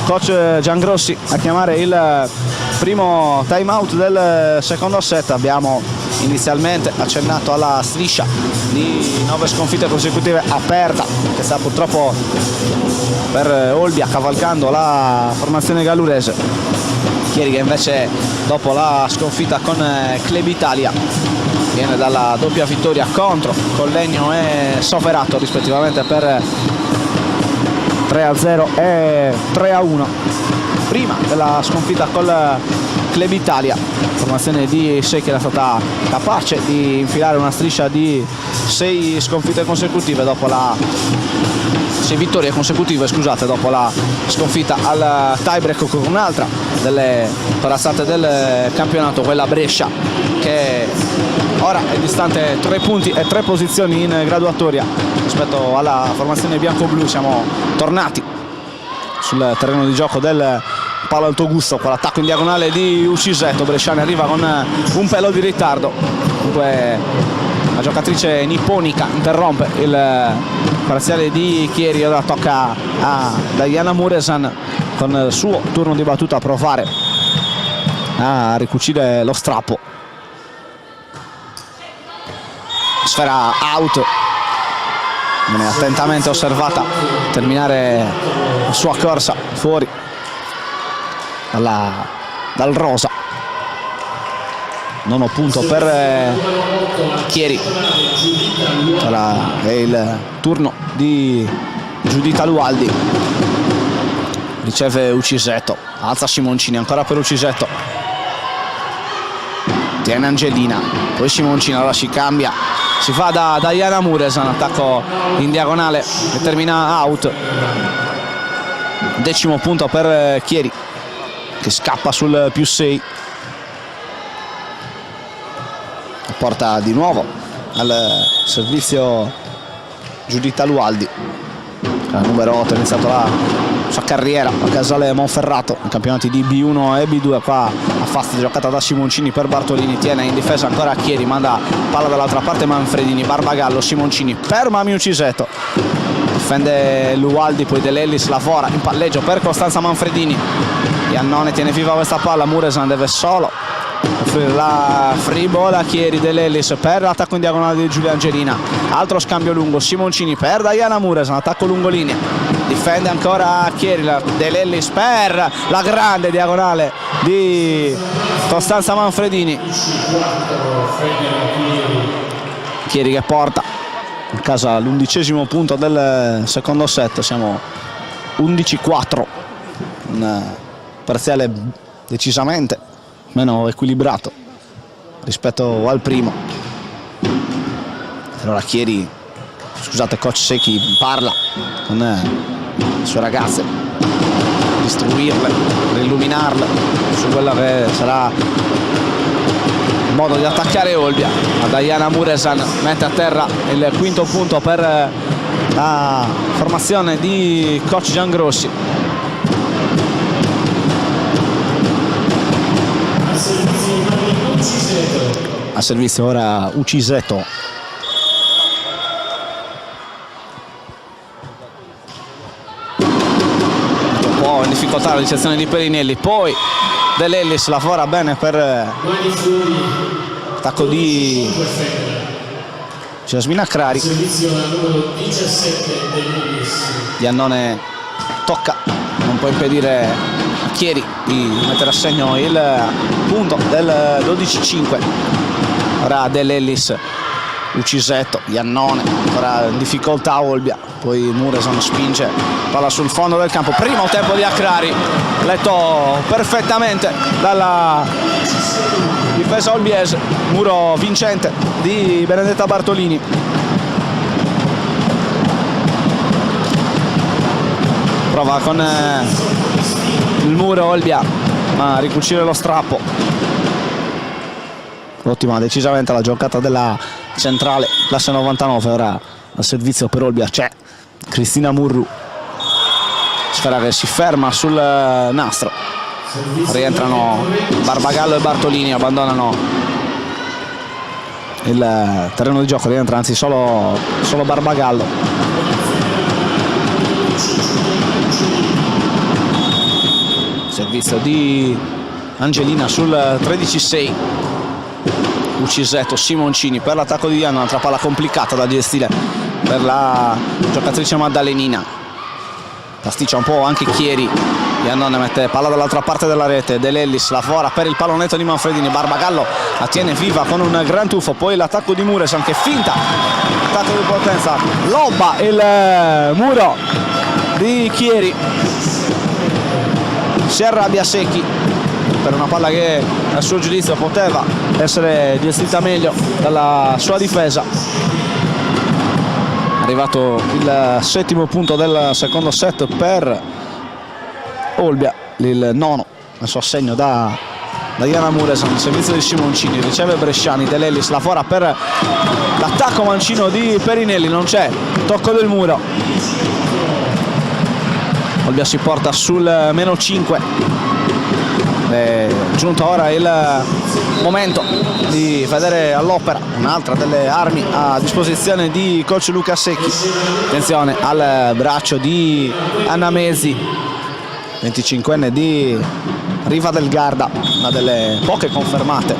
coach Giangrossi a chiamare il primo time out del secondo set. Abbiamo inizialmente accennato alla striscia di 9 sconfitte consecutive aperta, che sta purtroppo per Olbia cavalcando la formazione gallurese. Chieri che invece dopo la sconfitta con Club Italia viene dalla doppia vittoria contro Collegno e Soverato rispettivamente per 3-0 e 3-1. Prima della sconfitta col Club Italia, la formazione di Secchi era stata capace di infilare una striscia di 6 sconfitte consecutive dopo la 6 vittorie consecutive, scusate, dopo la sconfitta al tiebreak con un'altra delle corazzate del campionato, quella Brescia, che ora è distante 3 punti e 3 posizioni in graduatoria rispetto alla formazione bianco-blu. Siamo tornati sul terreno di gioco del Palo Alto Gusto, con l'attacco in diagonale di Ucisetto. Bresciani arriva con un pelo di ritardo, comunque la giocatrice nipponica interrompe il parziale di Chieri. Ora tocca a Diana Muresan con il suo turno di battuta a provare a ricucire lo strappo. Sfera out, viene attentamente osservata terminare la sua corsa fuori dal rosa. Nono punto per Chieri. Ora è il turno di Giuditta Lualdi, riceve Ucisetto, alza Simoncini ancora per Ucisetto, tiene Angelina, poi Simoncini, allora si cambia, si fa da Diana Muresan, attacco in diagonale e termina out. 10° punto per Chieri, che scappa sul +6, porta di nuovo al servizio Giuditta Lualdi, la numero 8, ha iniziato la sua carriera a Casale Monferrato in campionati di B1 e B2. Qua a fast giocata da Simoncini per Bartolini, tiene in difesa ancora Chieri, manda palla dall'altra parte Manfredini, Barbagallo, Simoncini per Mami Ucisetto, difende Lualdi, poi De Lellis lavora in palleggio per Costanza Manfredini. Iannone tiene viva questa palla, Muresan deve solo offrire la free ball a Chieri. De Lellis per l'attacco in diagonale di Giulia Angelina, altro scambio lungo, Simoncini per Diana Muresan, attacco lungolinea, difende ancora Chieri, De Lellis per la grande diagonale di Costanza Manfredini. Chieri che porta a casa l'11° punto del secondo set. Siamo 11-4, un parziale decisamente meno equilibrato rispetto al primo. Allora Chieri, scusate, coach Secchi parla con le sue ragazze, istruirle, illuminarle su quello che sarà il modo di attaccare Olbia. Diana Muresan mette a terra il 5° punto per la formazione di coach Giangrossi. A servizio ora Uciseto. Un po' in difficoltà la ricezione di Perinelli, poi De Lellis lavora bene per attacco di Jasmina Crari. Iannone tocca, non può impedire a Chieri di mettere a segno il punto del 12-5. Ora De Lellis, Ucisetto, Iannone, ora in difficoltà Olbia, poi Muresan spinge, palla sul fondo del campo, primo tempo di Acrari, letto perfettamente dalla difesa olbiese, muro vincente di Benedetta Bartolini. Prova con il muro Olbia a ricucire lo strappo. Ottima decisamente la giocata della centrale classe 99. Ora al servizio per Olbia c'è Cristina Murru, sfera che si ferma sul nastro, rientrano Barbagallo e Bartolini, abbandonano il terreno di gioco, rientra anzi solo Barbagallo. Servizio di Angelina sul 13-6. Ucisetto, Simoncini per l'attacco di Diana, un'altra palla complicata da gestire per la giocatrice Maddalenina. Pasticcia un po' anche Chieri, Iannone mette palla dall'altra parte della rete, De Lellis lavora per il pallonetto di Manfredini, Barbagallo la tiene viva con un gran tuffo, poi l'attacco di Muresan che finta, attacco di potenza, lobba il muro di Chieri, si arrabbia Secchi per una palla che a suo giudizio poteva essere gestita meglio dalla sua difesa. È arrivato il 7° punto del secondo set per Olbia, il 9° messo a segno da Diana Muresan. Il servizio di Simoncini, riceve Bresciani, De Lellis lavora per l'attacco mancino di Perinelli, non c'è tocco del muro. Olbia si porta sul -5. È giunto ora il momento di vedere all'opera un'altra delle armi a disposizione di coach Luca Secchi. Attenzione al braccio di Anna Mesi, 25enne di Riva del Garda, una delle poche confermate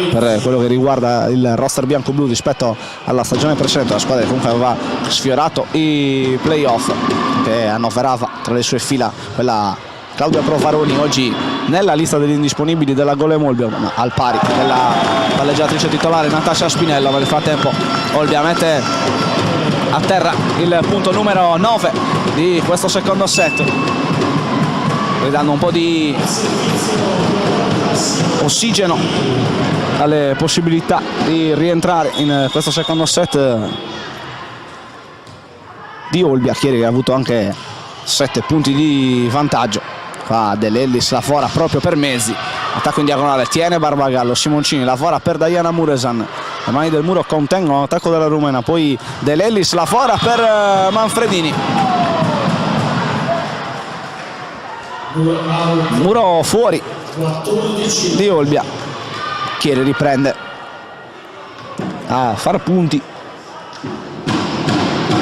per quello che riguarda il roster bianco-blu rispetto alla stagione precedente. La squadra che comunque aveva sfiorato i playoff, che annoverava tra le sue fila quella Claudia Provaroni, oggi nella lista degli indisponibili della Gole Molbia, al pari della palleggiatrice titolare Natascia Spinello. Nel frattempo Olbia mette a terra il punto numero 9 di questo secondo set, ridando un po' di ossigeno alle possibilità di rientrare in questo secondo set di Olbia. Chieri che ha avuto anche 7 punti di vantaggio. Fa De Lellis lavora proprio per Mesi, attacco in diagonale, tiene Barbagallo, Simoncini lavora per Diana Muresan, le mani del muro contengono l'attacco della rumena, poi De Lellis lavora per Manfredini, muro fuori di Olbia. Chieri riprende a far punti,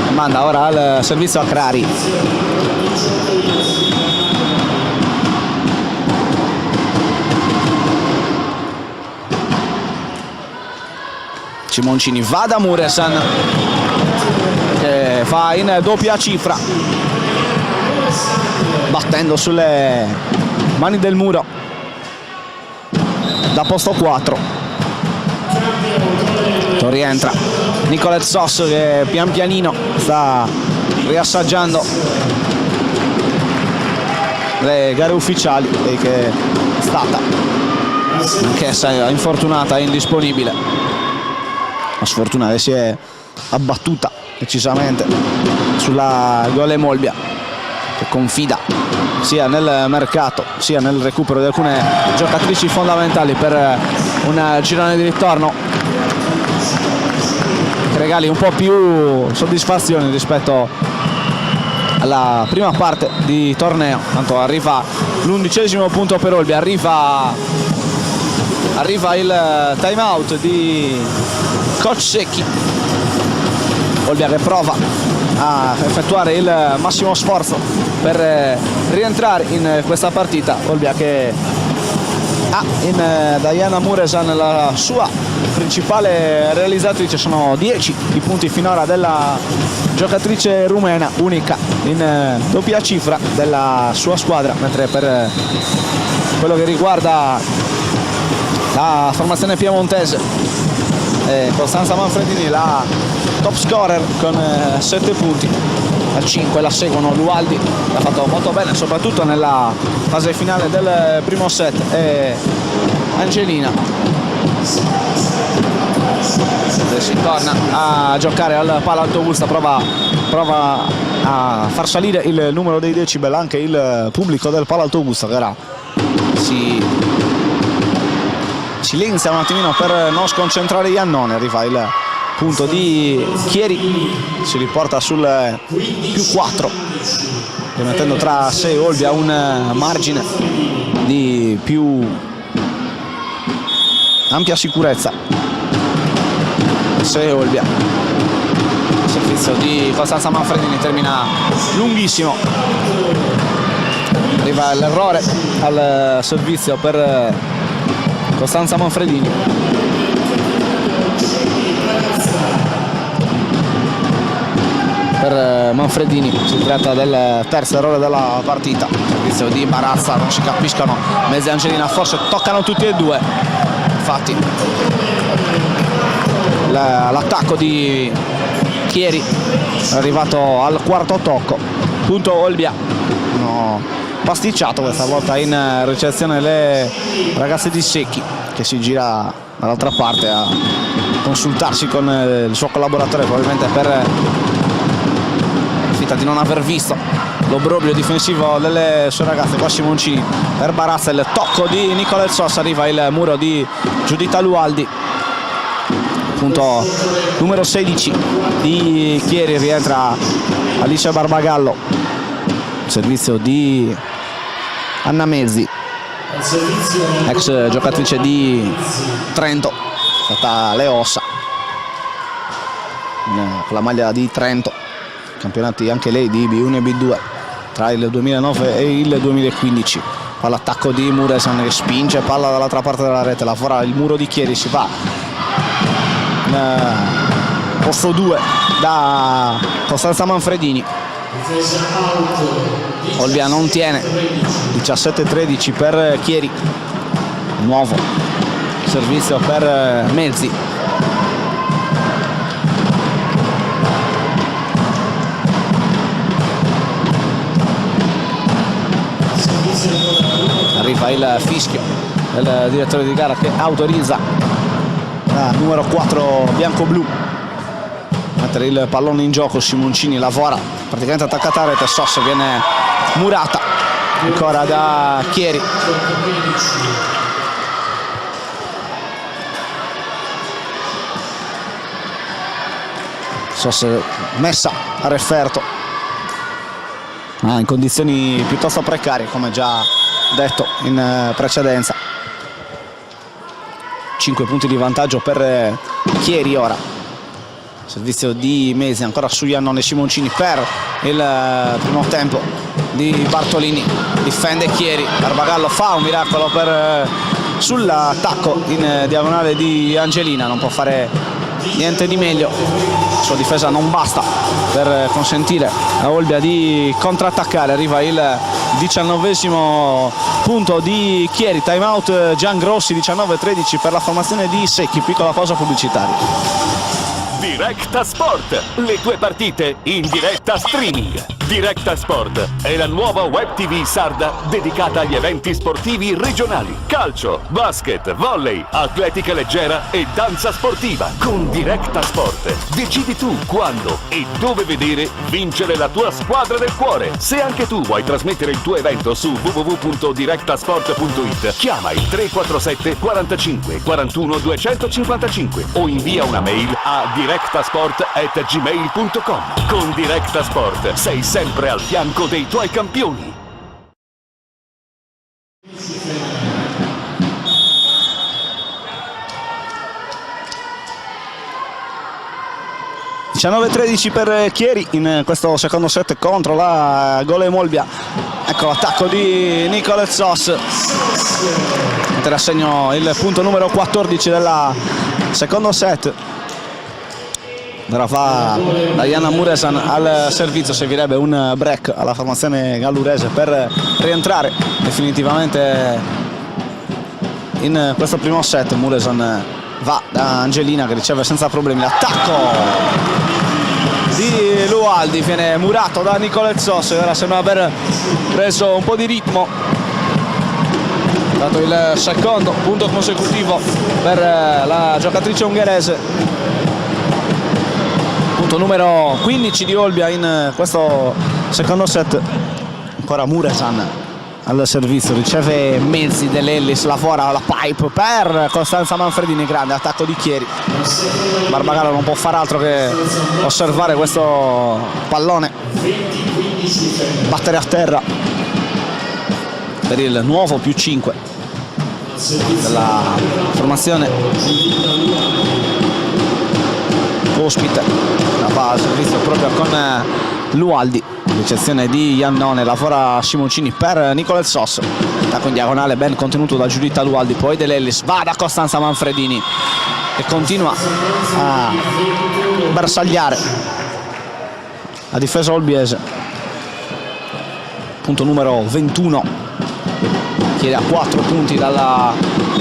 manda ora al servizio a Crari. Simoncini va da Muresan che fa in doppia cifra, battendo sulle mani del muro da posto 4. Rientra Nicolet Sos che pian pianino sta riassaggiando le gare ufficiali e che è stata anch'essa infortunata e indisponibile. La sfortuna che si è abbattuta decisamente sulla Gole Molbia, che confida sia nel mercato sia nel recupero di alcune giocatrici fondamentali per un girone di ritorno che regali un po' più soddisfazioni rispetto alla prima parte di torneo. Tanto arriva l'11° punto per Olbia, arriva il time out di coach Secchi. Olbia che prova a effettuare il massimo sforzo per rientrare in questa partita. Olbia che ha in Diana Muresan la sua principale realizzatrice. Sono 10 i punti finora della giocatrice rumena, unica in doppia cifra della sua squadra, mentre per quello che riguarda la formazione piemontese Costanza Manfredini la top scorer con 7 punti. A 5 la seguono Lualdi, l'ha fatto molto bene soprattutto nella fase finale del primo set, e Angelina. Si torna a giocare al Pala Alto Augusta, prova a far salire il numero dei decibel anche il pubblico del Pala Alto Augusta, che ora si silenzia un attimino per non sconcentrare Iannone. Arriva il punto di Chieri, si riporta sul più 4, rimettendo tra sé e Olbia un margine di più ampia sicurezza. Se Olbia, il servizio di Costanza Manfredini termina lunghissimo, arriva l'errore al servizio per Costanza Manfredini. Per Manfredini si tratta del terzo errore della partita. Servizio di Barazza, non si capiscono Mezzi e Angelina, forse toccano tutti e due. Infatti l'attacco di Chieri è arrivato al quarto tocco. Punto Olbia. No, pasticciato questa volta in ricezione le ragazze di Secchi, che si gira dall'altra parte a consultarsi con il suo collaboratore, probabilmente per finta di non aver visto l'obbrobrio difensivo delle sue ragazze. Qua Simoncini per Barazza, il tocco di Nicolet Sos, arriva il muro di Giuditta Lualdi. Punto numero 16 di Chieri, rientra Alicia Barbagallo. Servizio di Anna Mezzi, ex giocatrice di Trento, stata le ossa con la maglia di Trento, campionati anche lei di B1 e B2 tra il 2009 e il 2015. L'attacco di Muresan che spinge palla dall'altra parte della rete, lavora il muro di Chieri, si va posto 2 da Costanza Manfredini. Olbia non tiene, 17-13 per Chieri. Nuovo servizio per Mezzi. Arriva il fischio del direttore di gara che autorizza la numero 4 bianco-blu mettere il pallone in gioco. Simoncini lavora praticamente attaccata a rete, Sos viene murata ancora da Chieri. Sos messa a referto in condizioni piuttosto precarie, come già detto in precedenza. 5 punti di vantaggio per Chieri ora. Servizio di Mesi ancora su Iannone. Simoncini per il primo tempo di Bartolini, difende Chieri. Barbagallo fa un miracolo sull'attacco in diagonale di Angelina, non può fare niente di meglio. La sua difesa non basta per consentire a Olbia di contrattaccare. Arriva il 19esimo punto di Chieri. Time out Giangrossi, 19-13 per la formazione di Secchi. Piccola pausa pubblicitaria. Directa Sport, le tue partite in diretta streaming. Directa Sport è la nuova web TV sarda dedicata agli eventi sportivi regionali. Calcio, basket, volley, atletica leggera e danza sportiva. Con Directa Sport decidi tu quando e dove vedere vincere la tua squadra del cuore. Se anche tu vuoi trasmettere il tuo evento su www.directasport.it, chiama il 347 45 41 255 o invia una mail a directasport@gmail.com. Con Directa Sport sei sempre al fianco dei tuoi campioni. (19-13) per Chieri in questo secondo set contro la Gole Molbia. Ecco l'attacco di Nicolet Sos, mettere a segno il punto numero 14 del secondo set. Ora fa Diana Muresan al servizio, servirebbe un break alla formazione gallurese per rientrare definitivamente in questo primo set. Muresan va da Angelina che riceve senza problemi l'attacco di Lualdi, viene murato da Nicolet Sos e ora sembra aver preso un po' di ritmo, dato il secondo punto consecutivo per la giocatrice ungherese. Punto numero 15 di Olbia in questo secondo set. Ancora Muresan al servizio, riceve Mezzi dell'Ellis, lavora la pipe per Costanza Manfredini, grande attacco di Chieri. Barbagallo non può fare altro che osservare questo pallone, battere a terra per il nuovo più 5 della formazione ospite. La fa al servizio proprio con Lualdi, ricezione di Iannone, lavora Simoncini per Nicolet Sos, attacco in diagonale ben contenuto da Giuditta Lualdi, poi dell'Ellis va da Costanza Manfredini che continua a bersagliare la difesa olbiese. Punto numero 21, chiede a 4 punti dalla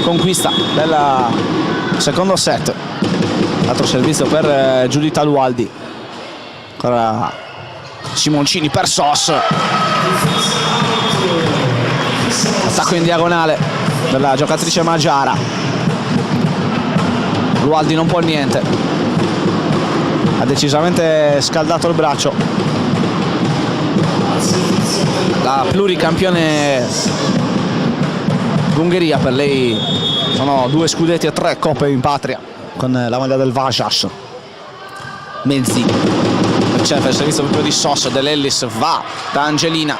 conquista del secondo set. Altro servizio per Giuditta Lualdi, ancora Simoncini per Sos, attacco in diagonale della giocatrice Magiara. Lualdi non può niente, ha decisamente scaldato il braccio. La pluricampione d'Ungheria, per lei sono 2 scudetti e 3 coppe in patria con la maglia del Vasas. Mezzi riceve il servizio proprio di Sos, dell'Ellis va da Angelina.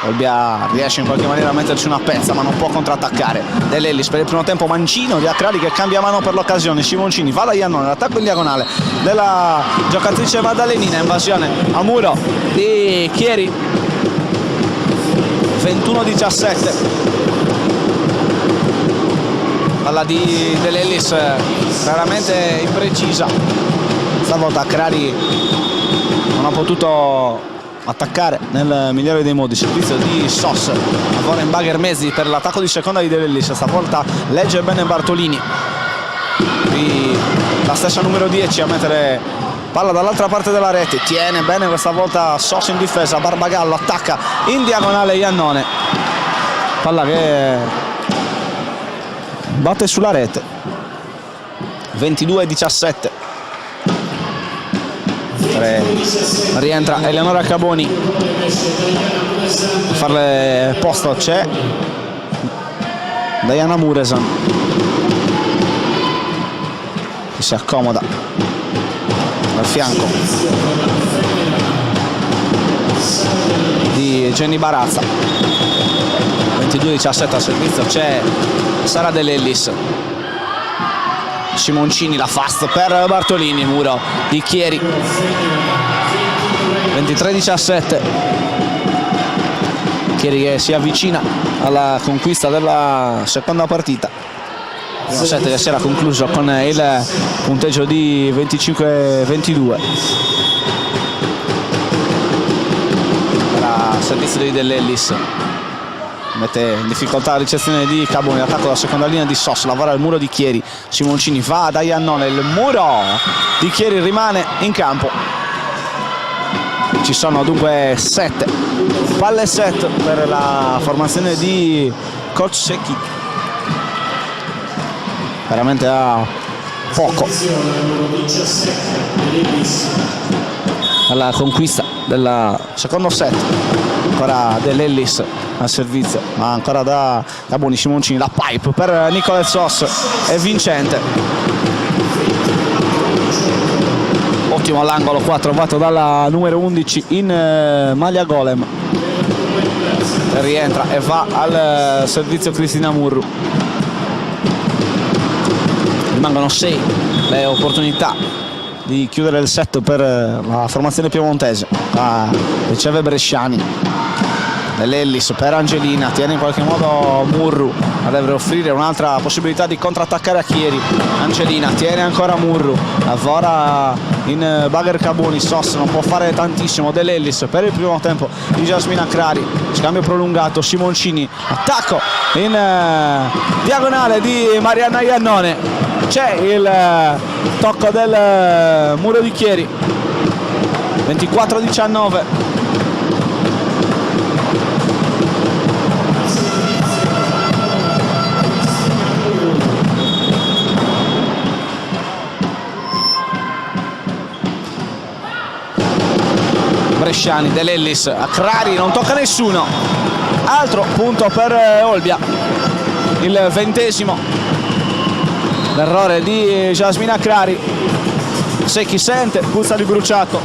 Olbia riesce in qualche maniera a metterci una pezza ma non può contrattaccare. dell'Ellis per il primo tempo mancino di Acrali che cambia mano per l'occasione. Simoncini va da Iannone, l'attacco in diagonale della giocatrice Maddalenina, invasione a muro di Chieri. 21-17, palla di dell'Ellis raramente imprecisa, stavolta Acrali non ha potuto attaccare nel migliore dei modi. Servizio di Sos, lavora in bagger Mezzi per l'attacco di seconda di dell'Ellis, stavolta legge bene Bartolini, qui la stessa numero 10 a mettere palla dall'altra parte della rete, tiene bene questa volta Sos in difesa. Barbagallo attacca in diagonale Iannone, palla che batte sulla rete. 22-17, rientra Eleonora Caboni a farle posto, c'è Diana Muresan che si accomoda al fianco di Jenny Barazza. 22-17 al servizio c'è Sara dell'Ellis. Simoncini la fast per Bartolini, muro di Chieri. 23-17, Chieri che si avvicina alla conquista della seconda partita. Primo set che si era concluso con il punteggio di 25-22. Era servizio di Dell'Ellis, mette in difficoltà la ricezione di Caboni, attacco dalla seconda linea di Sos, lavora il muro di Chieri, Simoncini va da Iannone, il muro di Chieri rimane in campo. Ci sono dunque 7 palle set per la formazione di coach Secchi, veramente a poco alla conquista del secondo set. Ancora Dell'Ellis al servizio, ma ancora da Caboni, Simoncini, la pipe per Nicola Sos, è vincente. Ottimo all'angolo qua trovato dalla numero 11 in maglia Golem, rientra e va al servizio Cristina Murru. Rimangono 6 le opportunità di chiudere il set per la formazione piemontese. Riceve Bresciani, Dell'Ellis per Angelina, tiene in qualche modo Murru, ma deve offrire un'altra possibilità di contrattaccare a Chieri. Angelina tiene ancora Murru, lavora in bagger Caboni, Sos non può fare tantissimo. Dell'Ellis per il primo tempo di Jasmina Crari, scambio prolungato, Simoncini, attacco in diagonale di Marianna Iannone, c'è il tocco del muro di Chieri. 24-19. Bresciani, Dell'Ellis a Crari, non tocca nessuno. Altro punto per Olbia, il 20°. L'errore di Jasmina Crari. Secchi sente, puzza di bruciato,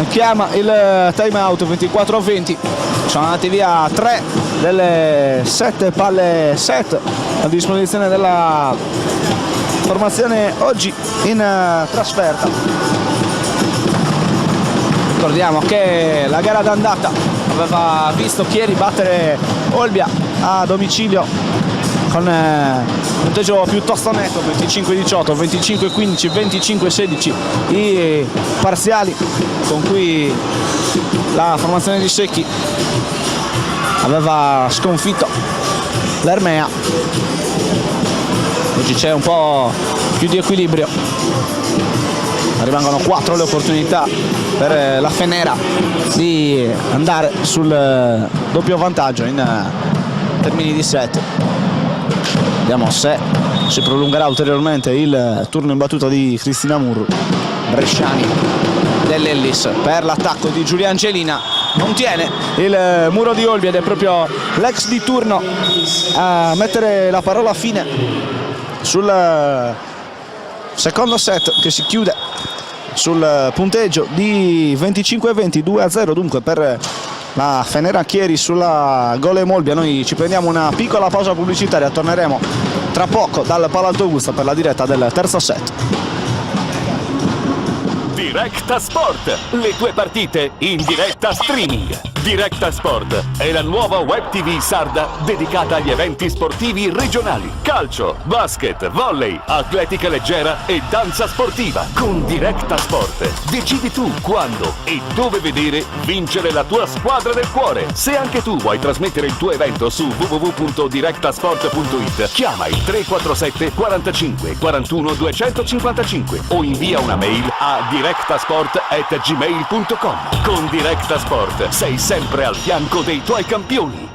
chiama il time out. 24-20. Sono andati via 3 delle 7 palle set a disposizione della formazione oggi in trasferta. Ricordiamo che la gara d'andata aveva visto Chieri battere Olbia a domicilio con un punteggio piuttosto netto, 25-18, 25-15, 25-16 i parziali con cui la formazione di Secchi aveva sconfitto l'Ermea. Oggi c'è un po' più di equilibrio, rimangono 4 le opportunità per la Fenera di andare sul doppio vantaggio in termini di set. Vediamo se si prolungherà ulteriormente il turno in battuta di Cristina Murru. Bresciani, Dell'Ellis per l'attacco di Giulia Angelina, non tiene il muro di Olbia ed è proprio l'ex di turno a mettere la parola fine sul secondo set che si chiude sul punteggio di 25-20, 2-0 dunque per la Fenera Chieri sulla Golem Olbia. Noi ci prendiamo una piccola pausa pubblicitaria, torneremo tra poco dal Palalto Augusta per la diretta del terzo set. Directa Sport, le tue partite in diretta streaming. Directa Sport è la nuova web TV sarda dedicata agli eventi sportivi regionali. Calcio, basket, volley, atletica leggera e danza sportiva. Con Directa Sport decidi tu quando e dove vedere vincere la tua squadra del cuore. Se anche tu vuoi trasmettere il tuo evento su www.directasport.it, chiama il 347 45 41 255 o invia una mail a directasport@gmail.com. Con Directa Sport sei sempre al fianco dei tuoi campioni.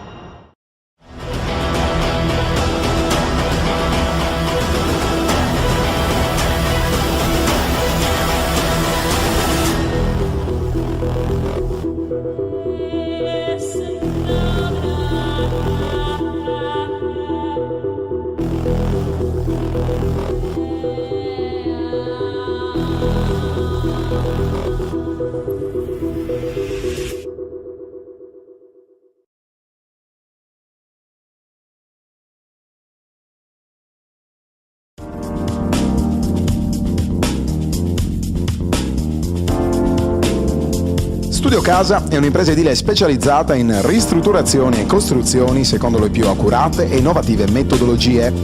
Studio Casa è un'impresa edile specializzata in ristrutturazioni e costruzioni secondo le più accurate e innovative metodologie.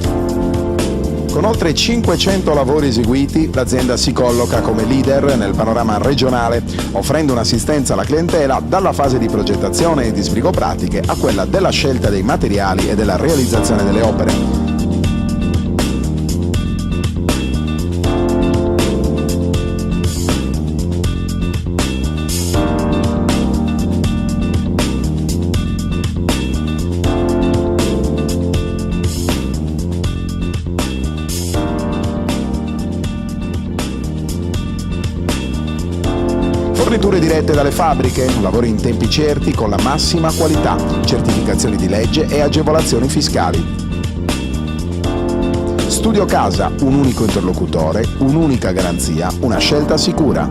Con oltre 500 lavori eseguiti, l'azienda si colloca come leader nel panorama regionale, offrendo un'assistenza alla clientela dalla fase di progettazione e di sbrigo pratiche a quella della scelta dei materiali e della realizzazione delle opere. Forniture dirette dalle fabbriche, lavori in tempi certi con la massima qualità, certificazioni di legge e agevolazioni fiscali. Studio Casa, un unico interlocutore, un'unica garanzia, una scelta sicura.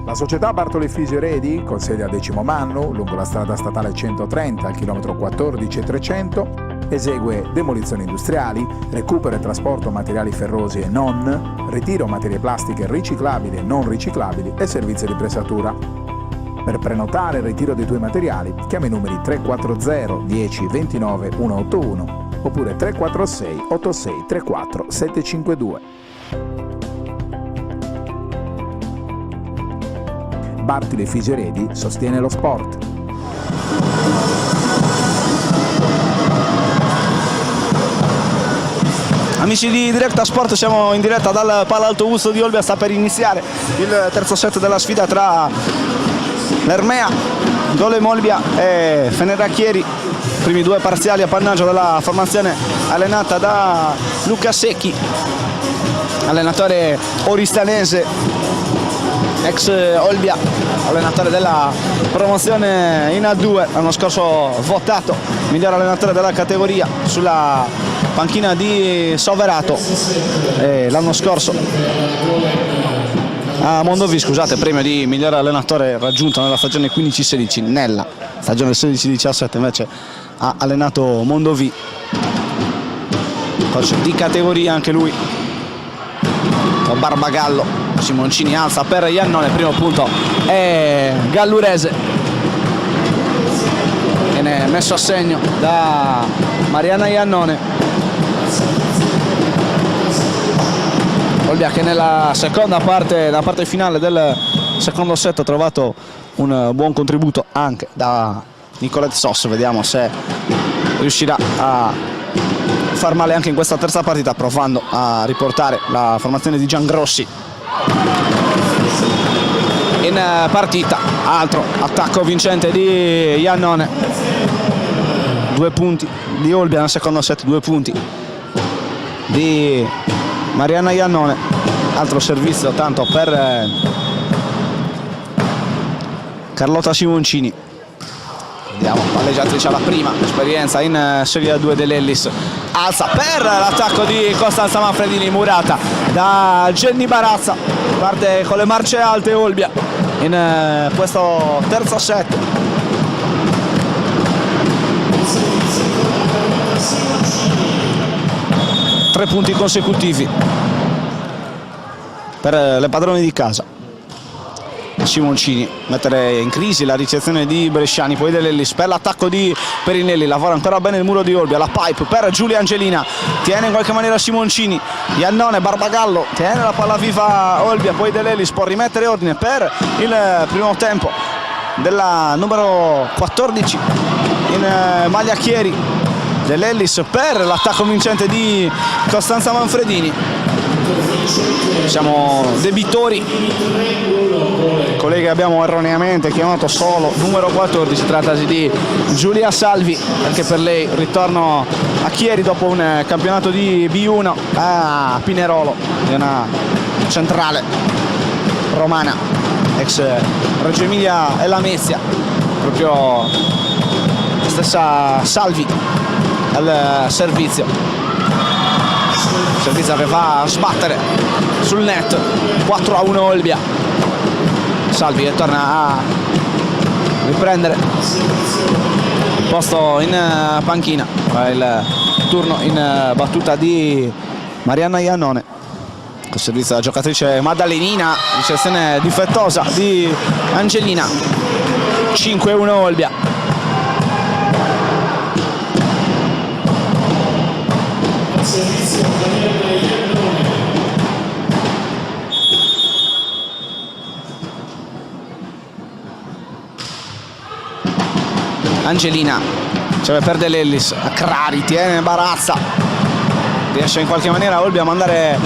La società Bartoli Fisio Eredi, con sede a Decimo Mannu, lungo la strada statale 130 al chilometro 14,300, esegue demolizioni industriali, recupero e trasporto materiali ferrosi e non, ritiro materie plastiche riciclabili e non riciclabili e servizio di pressatura. Per prenotare il ritiro dei tuoi materiali, chiama i numeri 340 10 29 181 oppure 346 86 34 752. Bartoli Fisio Eredi sostiene lo sport. Amici di Directa Sport, siamo in diretta dal Palalto Augusto di Olbia, sta per iniziare il terzo set della sfida tra l'Ermea, Gole Molbia e Feneracchieri, primi due parziali appannaggio della formazione allenata da Luca Secchi, allenatore oristanese, ex Olbia, allenatore della promozione in A2, l'anno scorso votato miglior allenatore della categoria sulla panchina di Soverato, l'anno scorso a Mondovì, scusate, premio di miglior allenatore raggiunto nella stagione 15-16, nella stagione 16-17 invece ha allenato Mondovì, coach di categoria anche lui. Barbagallo, Simoncini alza per Iannone, primo punto è Gallurese, viene messo a segno da Mariana Iannone. Olbia che nella seconda parte, la parte finale del secondo set, ha trovato un buon contributo anche da Nicolette Sos, vediamo se riuscirà a far male anche in questa terza partita, provando a riportare la formazione di Giangrossi in partita. Altro attacco vincente di Iannone, 2 punti di Olbia nel secondo set, 2 punti di Mariana Iannone, altro servizio tanto per Carlotta Simoncini. Vediamo, palleggiatrice alla prima esperienza in Serie A2 dell'Ellis, alza per l'attacco di Costanza Manfredini, murata da Jenny Barazza, parte con le marce alte Olbia in questo terzo set. Tre punti consecutivi per le padrone di casa. Simoncini mettere in crisi la ricezione di Bresciani, poi dell'Ellis per l'attacco di Perinelli, lavora ancora bene il muro di Olbia, la pipe per Giulia Angelina, tiene in qualche maniera Simoncini, Iannone, Barbagallo, tiene la palla viva Olbia, poi dell'Ellis può rimettere ordine per il primo tempo della numero 14 in maglia Chieri, dell'Ellis per l'attacco vincente di Costanza Manfredini. Siamo debitori, colleghi, abbiamo erroneamente chiamato solo numero 14, trattasi di Giulia Salvi, perché per lei ritorno a Chieri dopo un campionato di B1 a Pinerolo, di una centrale romana, ex Reggio Emilia e Lamezia, proprio la stessa Salvi al servizio che va a sbattere sul net. 4-1 Olbia. Salvi che torna a riprendere il posto in panchina, il turno in battuta di Mariana Iannone, con servizio della giocatrice Maddalenina, ricezione difettosa di Angelina. 5-1 Olbia. Al servizio Daniele Iannone. Angelina, cioè perde l'Ellis, Crari tiene Barazza, riesce in qualche maniera Olbia a mandare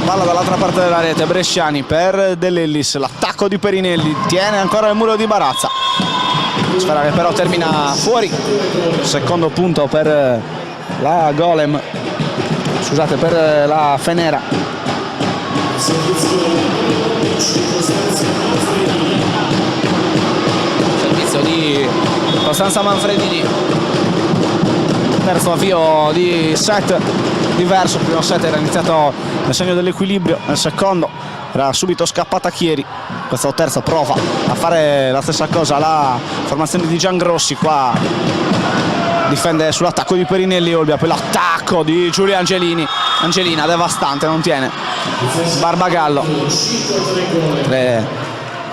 palla dall'altra parte della rete. Bresciani per Dell'Ellis, l'attacco di Perinelli, tiene ancora il muro di Barazza, sfera che però termina fuori. Secondo punto per la Golem, scusate, per la Fenera. Servizio di Costanza Manfredini, terzo avvio di set diverso. Il primo set era iniziato nel segno dell'equilibrio, nel secondo era subito scappata Chieri. Questo terzo prova a fare la stessa cosa la formazione di Giangrossi, qua difende sull'attacco di Perinelli Olbia, poi l'attacco di Giulia Angelini, Angelina devastante, non tiene Barbagallo.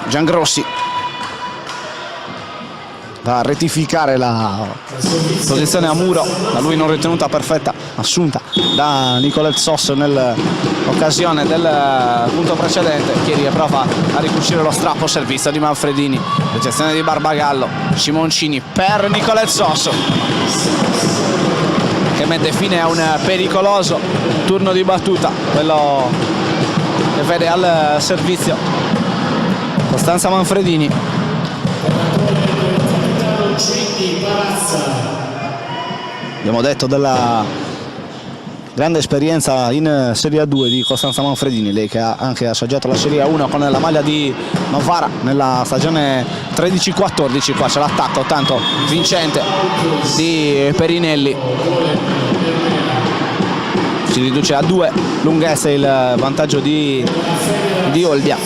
Giangrossi va a rettificare la posizione a muro, da lui non ritenuta perfetta, assunta da Nicolet Sos nell'occasione del punto precedente. Chieri prova a ricucire lo strappo, servizio di Manfredini, ricezione di Barbagallo, Simoncini per Nicolet Sos che mette fine a un pericoloso turno di battuta, quello che vede al servizio Costanza Manfredini. Abbiamo detto della grande esperienza in Serie A2 di Costanza Manfredini, lei che ha anche assaggiato la Serie A1 con la maglia di Novara nella stagione 13-14. Qua c'è l'attacco tanto vincente di Perinelli, si riduce a 2 lunghezze il vantaggio di Olbia.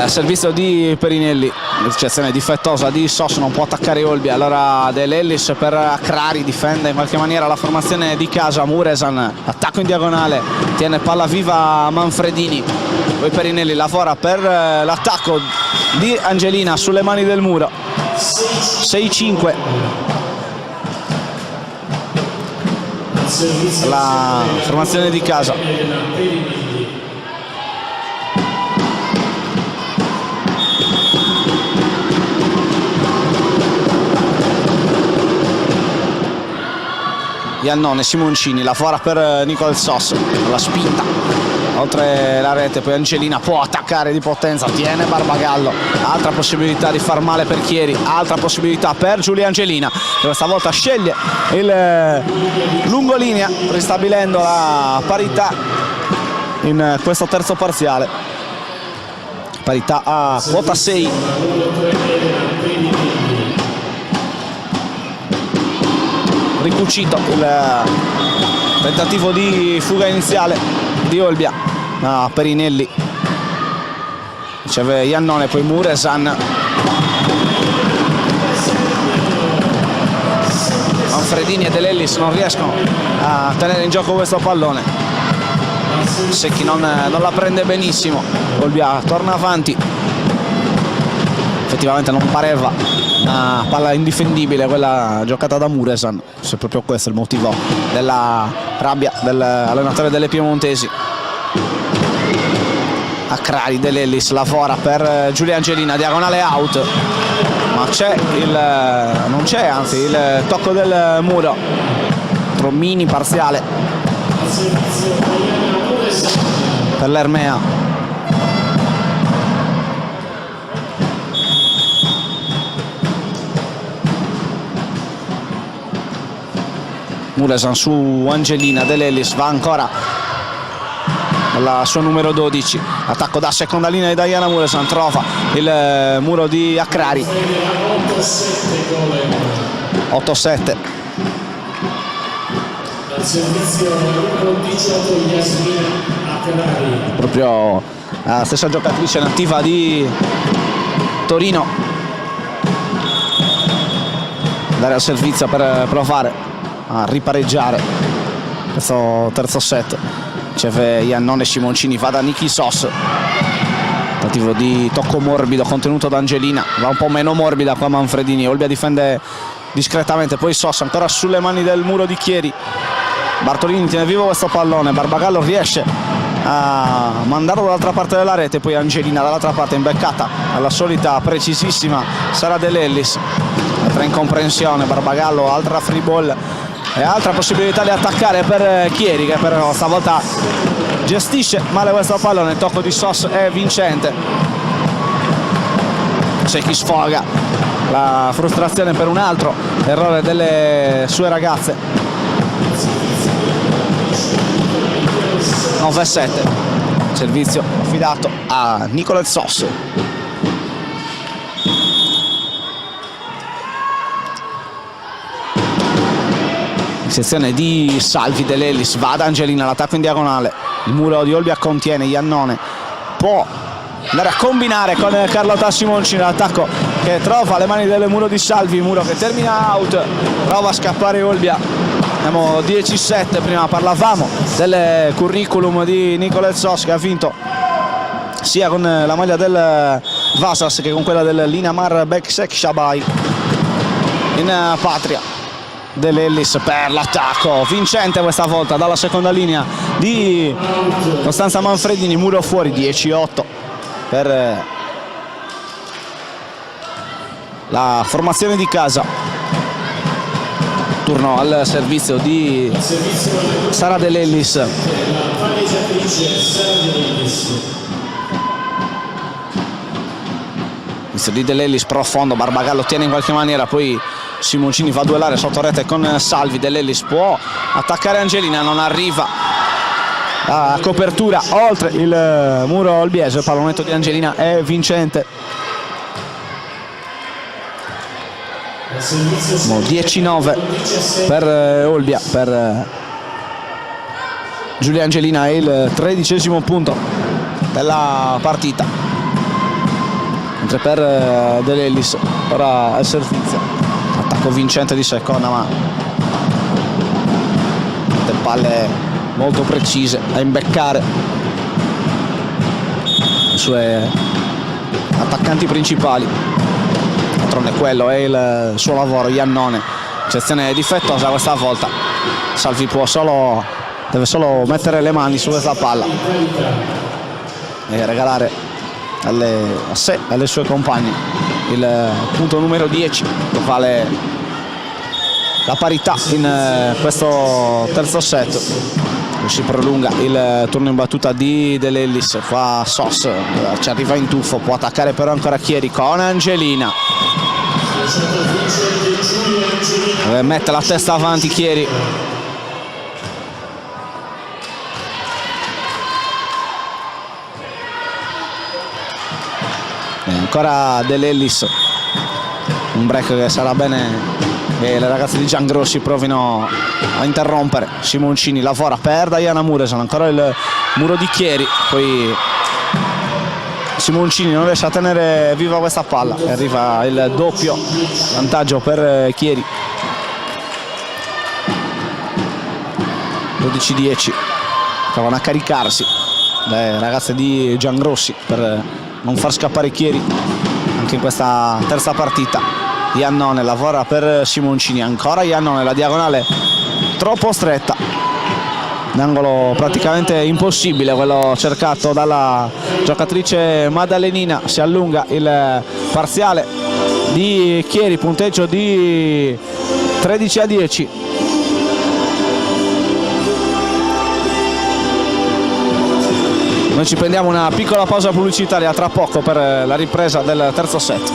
Il servizio di Perinelli, ricezione difettosa di Sos, non può attaccare Olbia, allora Dell'Ellis per Crari, difende in qualche maniera la formazione di casa. Muresan, attacco in diagonale, tiene palla viva Manfredini, poi Perinelli lavora per l'attacco di Angelina sulle mani del muro. 6-5 la formazione di casa. Iannone, Simoncini, lavora per Nicolet Sos, la spinta oltre la rete, poi Angelina può attaccare di potenza, tiene Barbagallo, altra possibilità di far male per Chieri, altra possibilità per Giulia Angelina, che questa volta sceglie il lungolinea, ristabilendo la parità in questo terzo parziale, parità a quota 6. Ricucito il tentativo di fuga iniziale di Olbia, Perinelli riceve Iannone, poi Muresan, Manfredini e Dell'Ellis non riescono a tenere in gioco questo pallone. Secchi non la prende benissimo, Olbia torna avanti, effettivamente non pareva una palla indifendibile quella giocata da Muresan, se proprio questo è il motivo della rabbia dell'allenatore delle piemontesi. Crari, Dell'Ellis lavora per Giulia Angelina, diagonale out, ma non c'è anzi il tocco del muro, mini parziale per l'Ermea. Muresan su Angelina, Dell'Ellis va ancora alla sua numero 12, attacco da seconda linea di Diana Muresan, trova il muro di Crari. 8-7. Proprio la stessa giocatrice nativa di Torino dare al servizio per provare a ripareggiare questo terzo set. Riceve Iannone, Simoncini, va da Niki Sos, tentativo di tocco morbido contenuto da Angelina, va un po' meno morbida qua Manfredini. Olbia difende discretamente, poi Sos ancora sulle mani del muro di Chieri. Bartolini tiene vivo questo pallone, Barbagallo riesce a mandarlo dall'altra parte della rete, poi Angelina dall'altra parte imbeccata alla solita precisissima Sara De Lellis. Altra incomprensione, Barbagallo, altra free ball e altra possibilità di attaccare per Chieri, che però stavolta gestisce male questo pallone. Il tocco di Sos è vincente. C'è chi sfoga la frustrazione per un altro errore delle sue ragazze. 9-7, servizio affidato a Nicolas Sos. Sezione di Salvi, De Lellis, va ad Angelina, l'attacco in diagonale, il muro di Olbia contiene Iannone, può andare a combinare con Carlotta Simoncini, l'attacco che trova le mani del muro di Salvi, muro che termina out, prova a scappare Olbia. Abbiamo 10-7, prima parlavamo del curriculum di Nicolas Sos, che ha vinto sia con la maglia del Vasas che con quella del Linamar Beksek Shabai in patria. De Lellis per l'attacco, vincente questa volta dalla seconda linea di Costanza Manfredini, muro fuori. 10-8 per la formazione di casa. Turno al servizio di Sara De Lellis. Inizio di De Lellis profondo, Barbagallo tiene in qualche maniera, poi Simoncini va a duellare sotto rete con Salvi. De Lellis può attaccare Angelina, non arriva la copertura oltre il muro olbiese. Il pallonetto di Angelina è vincente. 10-9 per Olbia, per Giulia Angelina è il 13° punto della partita, mentre per De Lellis ora al servizio, attacco vincente di seconda, ma le palle molto precise a imbeccare i suoi attaccanti principali. Quello è il suo lavoro. Iannone, gestione difettosa questa volta. Salvi deve solo mettere le mani su questa palla e regalare a sé e alle sue compagne il punto numero 10, che vale la parità in questo terzo set. Si prolunga il turno in battuta di De Lellis, fa Sos, ci arriva in tuffo, può attaccare però ancora Chieri con Angelina. Mette la testa avanti Chieri. E ancora De Lellis, un break che sarà bene che le ragazze di Giangrossi provino a interrompere. Simoncini lavora per Diana Muresan, ancora il muro di Chieri, poi Simoncini non riesce a tenere viva questa palla e arriva il doppio vantaggio per Chieri. 12-10, provano a caricarsi le ragazze di Giangrossi per non far scappare Chieri anche in questa terza partita. Iannone lavora per Simoncini, ancora Iannone, la diagonale troppo stretta, l'angolo praticamente impossibile quello cercato dalla giocatrice Maddalenina. Si allunga il parziale di Chieri, punteggio di 13-10. Noi ci prendiamo una piccola pausa pubblicitaria, tra poco per la ripresa del terzo set.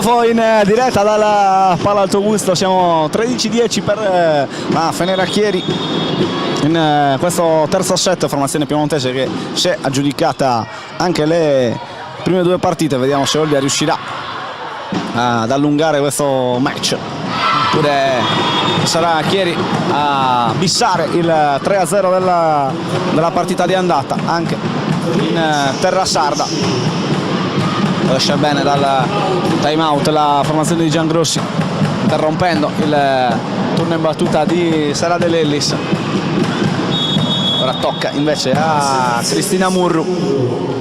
Trionfo in diretta dalla Pala Alto Busto, siamo 13-10 per la Feneracchieri in questo terzo set, formazione piemontese che si è aggiudicata anche le prime due partite. Vediamo se Olbia riuscirà ad allungare questo match oppure sarà Chieri a bissare il 3-0 della partita di andata anche in terra sarda. Esce bene dal time out la formazione di Giangrossi, interrompendo il turno in battuta di Sara De Lellis. Ora tocca invece a Cristina Murru.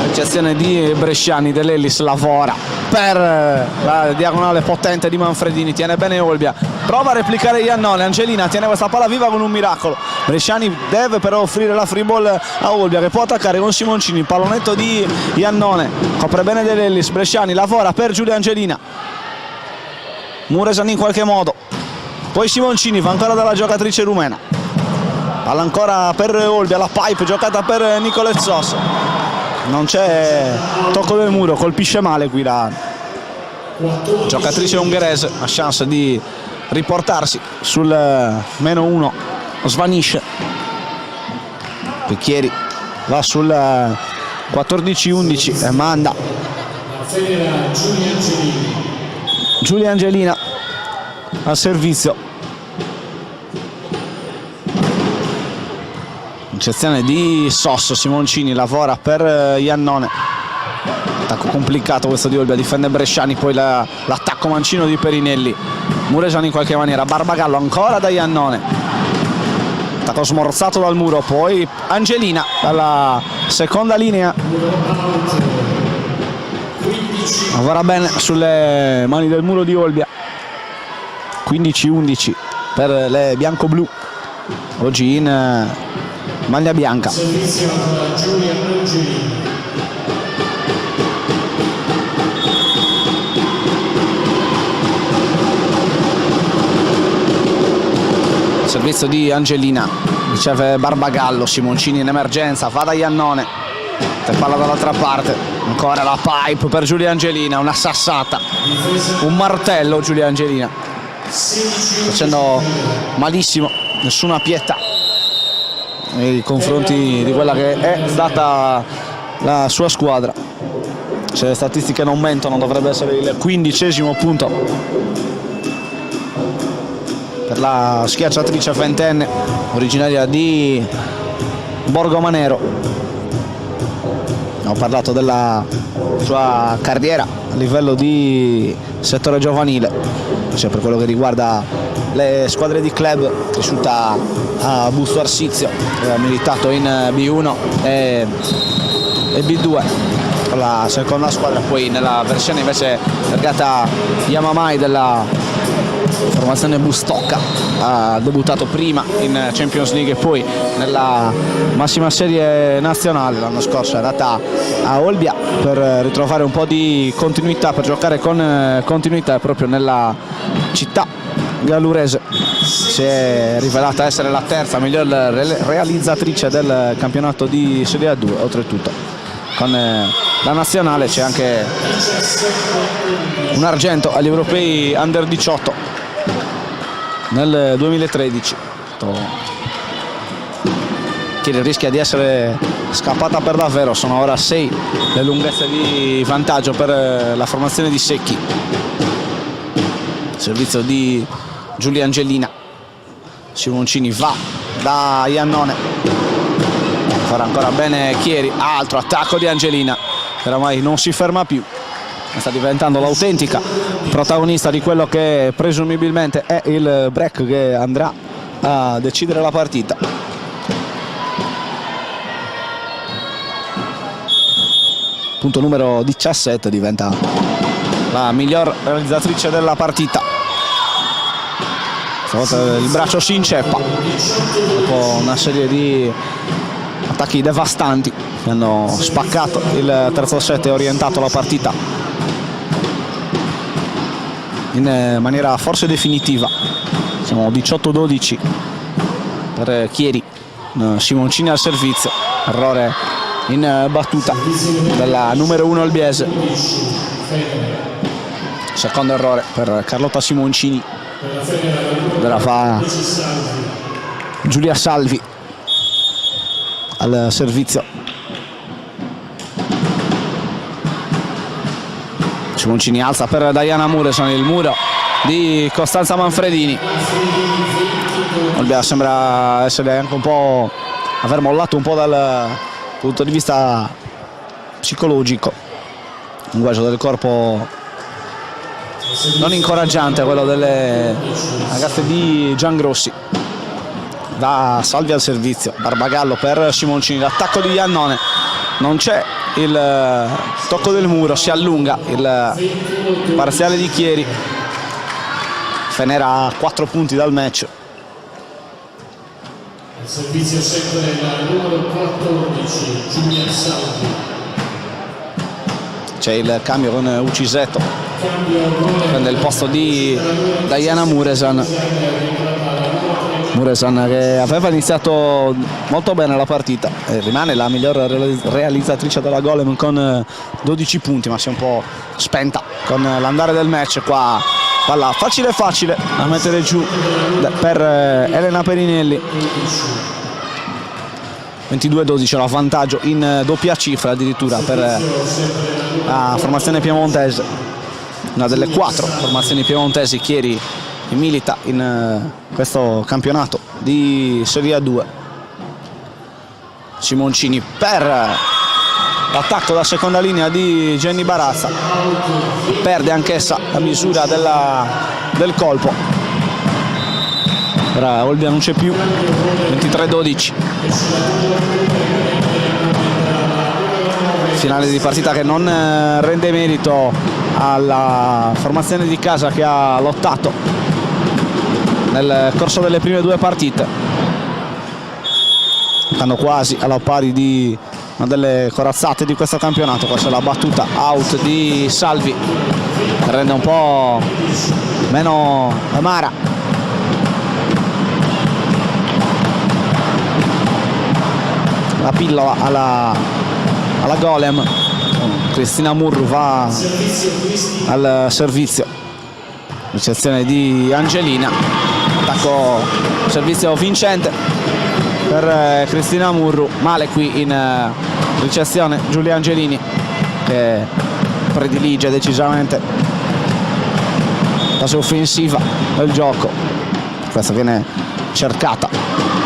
Ricezione di Bresciani, De Lellis lavora per la diagonale potente di Manfredini, tiene bene Olbia, prova a replicare Iannone, Angelina tiene questa palla viva con un miracolo. Bresciani deve però offrire la free ball a Olbia che può attaccare con Simoncini, pallonetto di Iannone, copre bene De Lellis, Bresciani lavora per Giulia Angelina, Muresan in qualche modo, poi Simoncini va ancora dalla giocatrice rumena, palla ancora per Olbia, la pipe giocata per Nicolezos. Non c'è tocco del muro, colpisce male qui la giocatrice ungherese, ha chance di riportarsi sul -1, svanisce. Picchieri va sul 14-11 e manda Giulia Angelina al servizio. Eccezione di Sosso, Simoncini lavora per Iannone, attacco complicato questo di Olbia, difende Bresciani, poi l'attacco mancino di Perinelli, Muresan in qualche maniera, Barbagallo ancora da Iannone, attacco smorzato dal muro, poi Angelina dalla seconda linea, lavora bene sulle mani del muro di Olbia. 15-11 per le bianco-blu, oggi in maglia bianca. Servizio di Angelina, riceve Barbagallo, Simoncini in emergenza, va da Iannone, palla dall'altra parte, ancora la pipe per Giulia Angelina, una sassata, un martello Giulia Angelina, facendo malissimo, nessuna pietà nei confronti di quella che è stata la sua squadra. Se le statistiche non mentono dovrebbe essere il 15° punto per la schiacciatrice ventenne originaria di Borgomanero. Abbiamo parlato della sua carriera a livello di settore giovanile, cioè per quello che riguarda le squadre di club, cresciuta a Busto Arsizio, ha militato in B1 e B2 con la seconda squadra, poi nella versione invece targata Yamamai della formazione Bustocca ha debuttato prima in Champions League e poi nella massima serie nazionale. L'anno scorso è andata a Olbia per ritrovare un po' di continuità, per giocare con continuità proprio nella città gallurese. Si è rivelata essere la terza miglior realizzatrice del campionato di Serie A2. Oltretutto con la nazionale c'è anche un argento agli europei under 18 nel 2013, che rischia di essere scappata per davvero. Sono ora 6 le lunghezze di vantaggio per la formazione di Secchi. Servizio di Giulia Angelina, Simoncini va da Iannone, farà ancora bene Chieri, altro attacco di Angelina che oramai non si ferma più, sta diventando l'autentica protagonista di quello che presumibilmente è il break che andrà a decidere la partita. Punto numero 17, diventa la miglior realizzatrice della partita. Stavolta il braccio si inceppa dopo una serie di attacchi devastanti che hanno spaccato il terzo set e orientato la partita in maniera forse definitiva. Siamo 18-12 per Chieri, Simoncini al servizio, errore in battuta della numero 1 albiese. Secondo errore per Carlotta Simoncini. Ora fa Giulia Salvi al servizio. Simoncini alza per Diana Muresan, il muro di Costanza Manfredini. Olbia sembra essere anche un po' aver mollato un po' dal punto di vista psicologico, un linguaggio del corpo non incoraggiante, quello delle ragazze di Giangrossi. Da Salvi al servizio, Barbagallo per Simoncini, l'attacco di Iannone, non c'è il tocco del muro, si allunga il parziale di Chieri. Fenera a 4 punti dal match. Il servizio sempre la numero 14, Giulia Salvi. C'è il cambio con Ucisetto, prende il posto di Diana Muresan. Muresan che aveva iniziato molto bene la partita e rimane la miglior realizzatrice della Golem con 12 punti, ma si è un po' spenta con l'andare del match. Qua palla facile facile a mettere giù per Elena Perinelli. 22-12 la vantaggio in doppia cifra addirittura per la formazione piemontese, una delle 4 formazioni piemontesi Chieri che milita in questo campionato di Serie A2. Simoncini per l'attacco da seconda linea di Jenny Barazza, perde anch'essa la misura del colpo. Ora Olbia non c'è più. 23-12. Finale di partita che non rende merito alla formazione di casa che ha lottato nel corso delle prime 2 partite, stanno quasi alla pari di una delle corazzate di questo campionato. Questa è la battuta out di Salvi che rende un po' meno amara la pillola alla Golem. Cristina Murru va al servizio, ricezione di Angelina, attacco servizio vincente per Cristina Murru, male qui in ricezione Giulia Angelini che predilige decisamente la fase offensiva del gioco. Questa viene cercata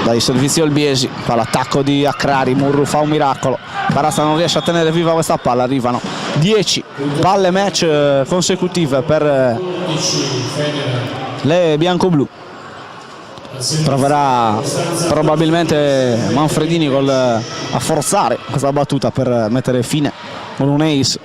dai servizi olbiesi, fa l'attacco di Accrari, Murru fa un miracolo, Barazza non riesce a tenere viva questa palla, arrivano 10 palle match consecutive per le bianco-blu. Proverà probabilmente Manfredini a forzare questa battuta per mettere fine con un ace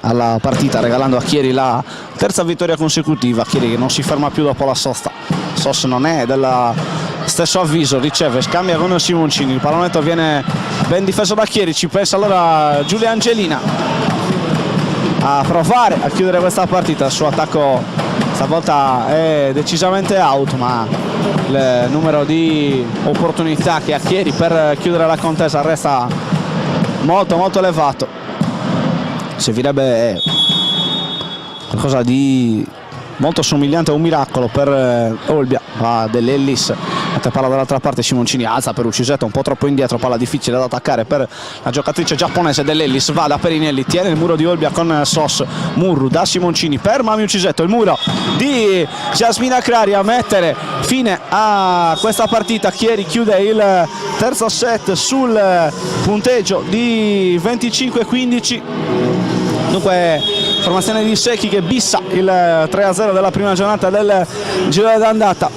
alla partita, regalando a Chieri la terza vittoria consecutiva. Chieri che non si ferma più dopo la sosta. Sos non è dello stesso avviso, riceve, scambia con Simoncini, il pallonetto viene ben difeso da Chieri, ci pensa allora Giulia Angelina a provare a chiudere questa partita. Il suo attacco stavolta è decisamente out, ma il numero di opportunità che ha Chieri per chiudere la contesa resta molto molto elevato. Servirebbe qualcosa di molto somigliante a un miracolo per Olbia. Va dell'Ellis, mette palla dall'altra parte, Simoncini alza per Ucisetto, un po' troppo indietro, palla difficile da attaccare per la giocatrice giapponese dell'Ellis, va da Perinelli, tiene il muro di Olbia con Sos, Murru da Simoncini per Mami Ucisetto, il muro di Jasmina Crari a mettere fine a questa partita. Chieri chiude il terzo set sul punteggio di 25-15. Dunque formazione di Secchi che bissa il 3-0 della prima giornata del giro d'andata.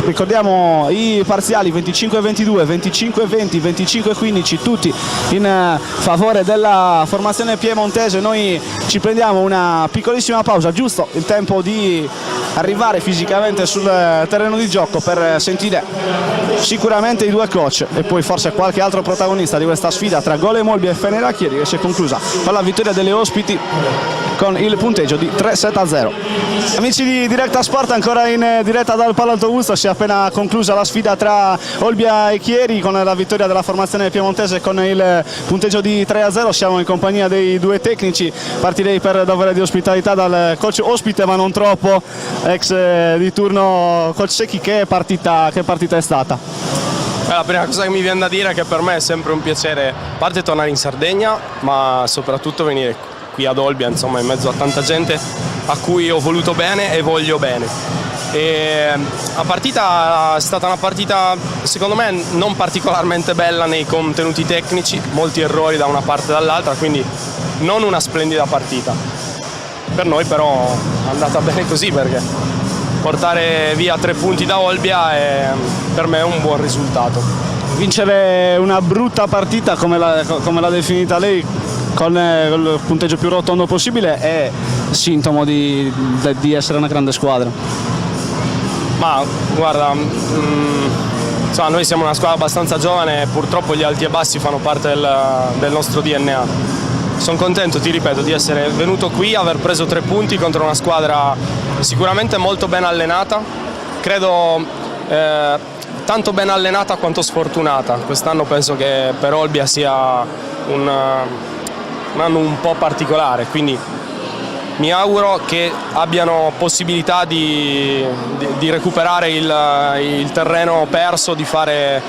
Ricordiamo i parziali: 25-22, 25-20, 25-15, tutti in favore della formazione piemontese. Noi ci prendiamo una piccolissima pausa, giusto il tempo di arrivare fisicamente sul terreno di gioco per sentire sicuramente i 2 coach e poi forse qualche altro protagonista di questa sfida tra Golem Olbia e Fenera Chieri, che si è conclusa con la vittoria delle ospiti con il punteggio di 3-7-0. Amici di Directa Sport, ancora in diretta dal Palo Alto Augusto, si è appena conclusa la sfida tra Olbia e Chieri con la vittoria della formazione piemontese con il punteggio di 3-0. Siamo in compagnia dei due tecnici, partirei per dovere di ospitalità dal coach ospite ma non troppo, ex di turno, coach Secchi. Che partita è stata? La prima cosa che mi viene da dire è che per me è sempre un piacere, a parte tornare in Sardegna, ma soprattutto venire qui ad Olbia, insomma, in mezzo a tanta gente a cui ho voluto bene e voglio bene. E la partita è stata una partita, secondo me, non particolarmente bella nei contenuti tecnici, molti errori da una parte e dall'altra, quindi non una splendida partita. Per noi però è andata bene così, perché portare via 3 punti da Olbia è per me un buon risultato. Vincere una brutta partita come l'ha definita lei, con il punteggio più rotondo possibile, è sintomo di essere una grande squadra? Ma guarda, insomma, noi siamo una squadra abbastanza giovane e purtroppo gli alti e bassi fanno parte del nostro DNA. Sono contento, ti ripeto, di essere venuto qui, aver preso 3 punti contro una squadra sicuramente molto ben allenata, credo tanto ben allenata quanto sfortunata. Quest'anno penso che per Olbia sia un anno un po' particolare, quindi mi auguro che abbiano possibilità di recuperare il terreno perso, di fare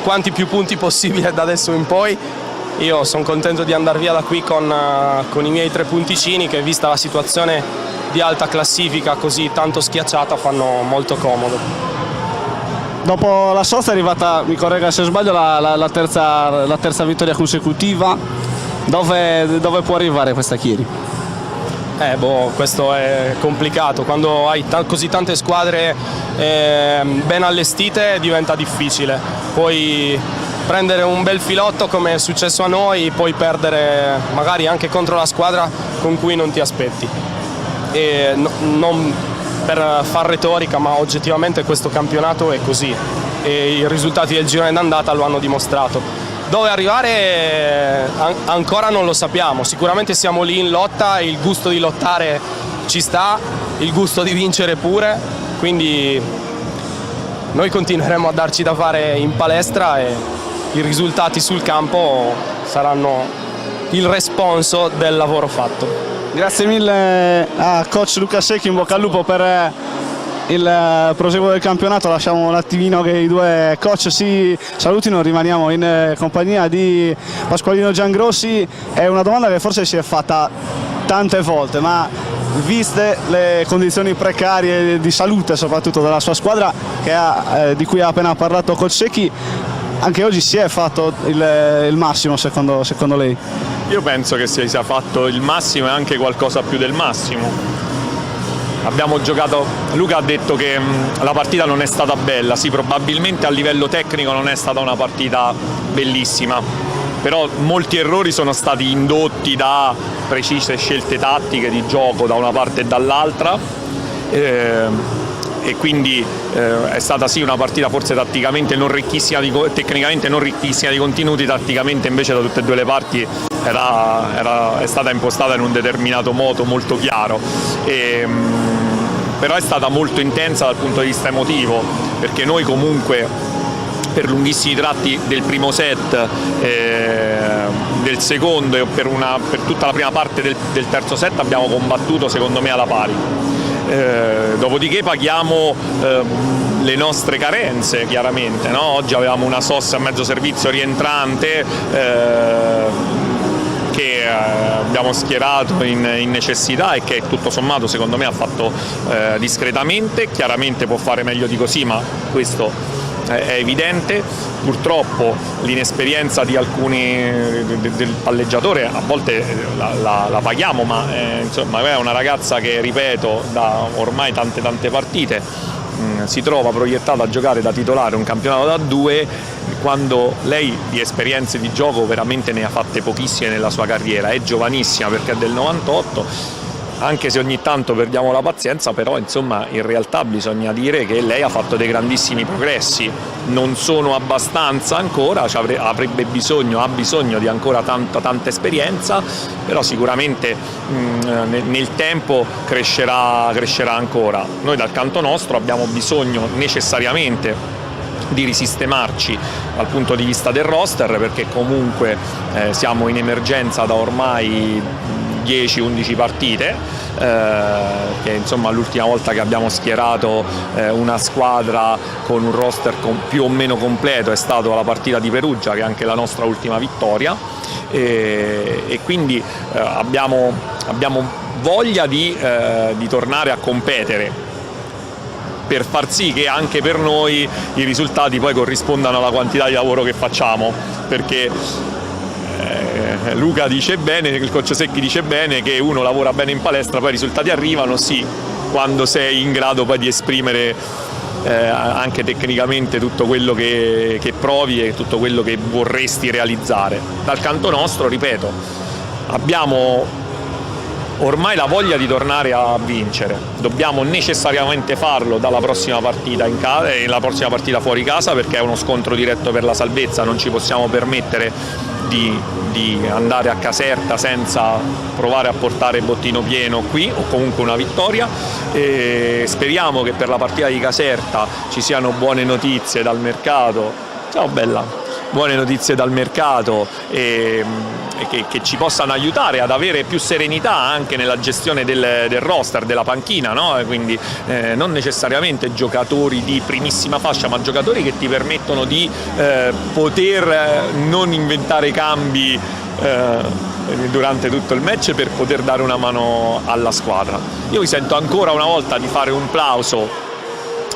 quanti più punti possibile da adesso in poi. Io sono contento di andare via da qui con i miei 3 punticini che, vista la situazione di alta classifica così tanto schiacciata, fanno molto comodo. Dopo la sosta è arrivata, mi corregga se sbaglio, la terza vittoria consecutiva. Dove può arrivare questa Chieri? Questo è complicato. Quando hai così tante squadre ben allestite diventa difficile. Puoi prendere un bel filotto come è successo a noi, poi perdere magari anche contro la squadra con cui non ti aspetti. E non per far retorica, ma oggettivamente questo campionato è così e i risultati del girone d'andata lo hanno dimostrato. Dove arrivare ancora non lo sappiamo, sicuramente siamo lì in lotta, il gusto di lottare ci sta, il gusto di vincere pure, quindi noi continueremo a darci da fare in palestra e i risultati sul campo saranno il responso del lavoro fatto. Grazie mille a coach Luca Secchi, in bocca al lupo per il proseguo del campionato. Lasciamo un attimino che i due coach si salutino, rimaniamo in compagnia di Pasqualino Giangrossi. È una domanda che forse si è fatta tante volte, ma viste le condizioni precarie di salute soprattutto della sua squadra di cui ha appena parlato coach Secchi, anche oggi si è fatto il massimo secondo lei? Io penso che si sia fatto il massimo e anche qualcosa più del massimo. Abbiamo giocato, Luca ha detto che la partita non è stata bella, sì, probabilmente a livello tecnico non è stata una partita bellissima, però molti errori sono stati indotti da precise scelte tattiche di gioco da una parte e dall'altra. E quindi è stata sì una partita forse tatticamente non ricchissima, tecnicamente non ricchissima di contenuti, tatticamente invece da tutte e due le parti è stata impostata in un determinato modo molto chiaro. Però è stata molto intensa dal punto di vista emotivo, perché noi comunque per lunghissimi tratti del primo set, del secondo e per tutta la prima parte del terzo set abbiamo combattuto secondo me alla pari. Dopodiché paghiamo le nostre carenze chiaramente, no? Oggi avevamo una sosta a mezzo servizio rientrante che abbiamo schierato in necessità e che tutto sommato secondo me ha fatto discretamente. Chiaramente può fare meglio di così, ma questo è evidente. Purtroppo l'inesperienza di alcuni del palleggiatore a volte la paghiamo, ma insomma è una ragazza che, ripeto, da ormai tante partite si trova proiettata a giocare da titolare un campionato da 2, quando lei di esperienze di gioco veramente ne ha fatte pochissime nella sua carriera. È giovanissima perché è del 98 anche se ogni tanto perdiamo la pazienza, però insomma in realtà bisogna dire che lei ha fatto dei grandissimi progressi, non sono abbastanza ancora, ha bisogno di ancora tanta esperienza, però sicuramente nel tempo crescerà ancora. Noi dal canto nostro abbiamo bisogno necessariamente di risistemarci dal punto di vista del roster, perché comunque siamo in emergenza da ormai 10-11 partite, che insomma l'ultima volta che abbiamo schierato una squadra con un roster più o meno completo è stato la partita di Perugia, che è anche la nostra ultima vittoria, e quindi abbiamo voglia di tornare a competere, per far sì che anche per noi i risultati poi corrispondano alla quantità di lavoro che facciamo, perché Luca dice bene, il coach Secchi dice bene che uno lavora bene in palestra, poi i risultati arrivano, sì, quando sei in grado poi di esprimere anche tecnicamente tutto quello che provi e tutto quello che vorresti realizzare. Dal canto nostro, ripeto, abbiamo ormai la voglia di tornare a vincere, dobbiamo necessariamente farlo dalla prossima partita in casa e la prossima partita fuori casa, perché è uno scontro diretto per la salvezza, non ci possiamo permettere di andare a Caserta senza provare a portare bottino pieno qui, o comunque una vittoria, e speriamo che per la partita di Caserta ci siano buone notizie dal mercato. Ciao bella! Buone notizie dal mercato e che ci possano aiutare ad avere più serenità anche nella gestione del roster, della panchina, no? Quindi non necessariamente giocatori di primissima fascia, ma giocatori che ti permettono di poter non inventare cambi durante tutto il match, per poter dare una mano alla squadra. Io mi sento ancora una volta di fare un plauso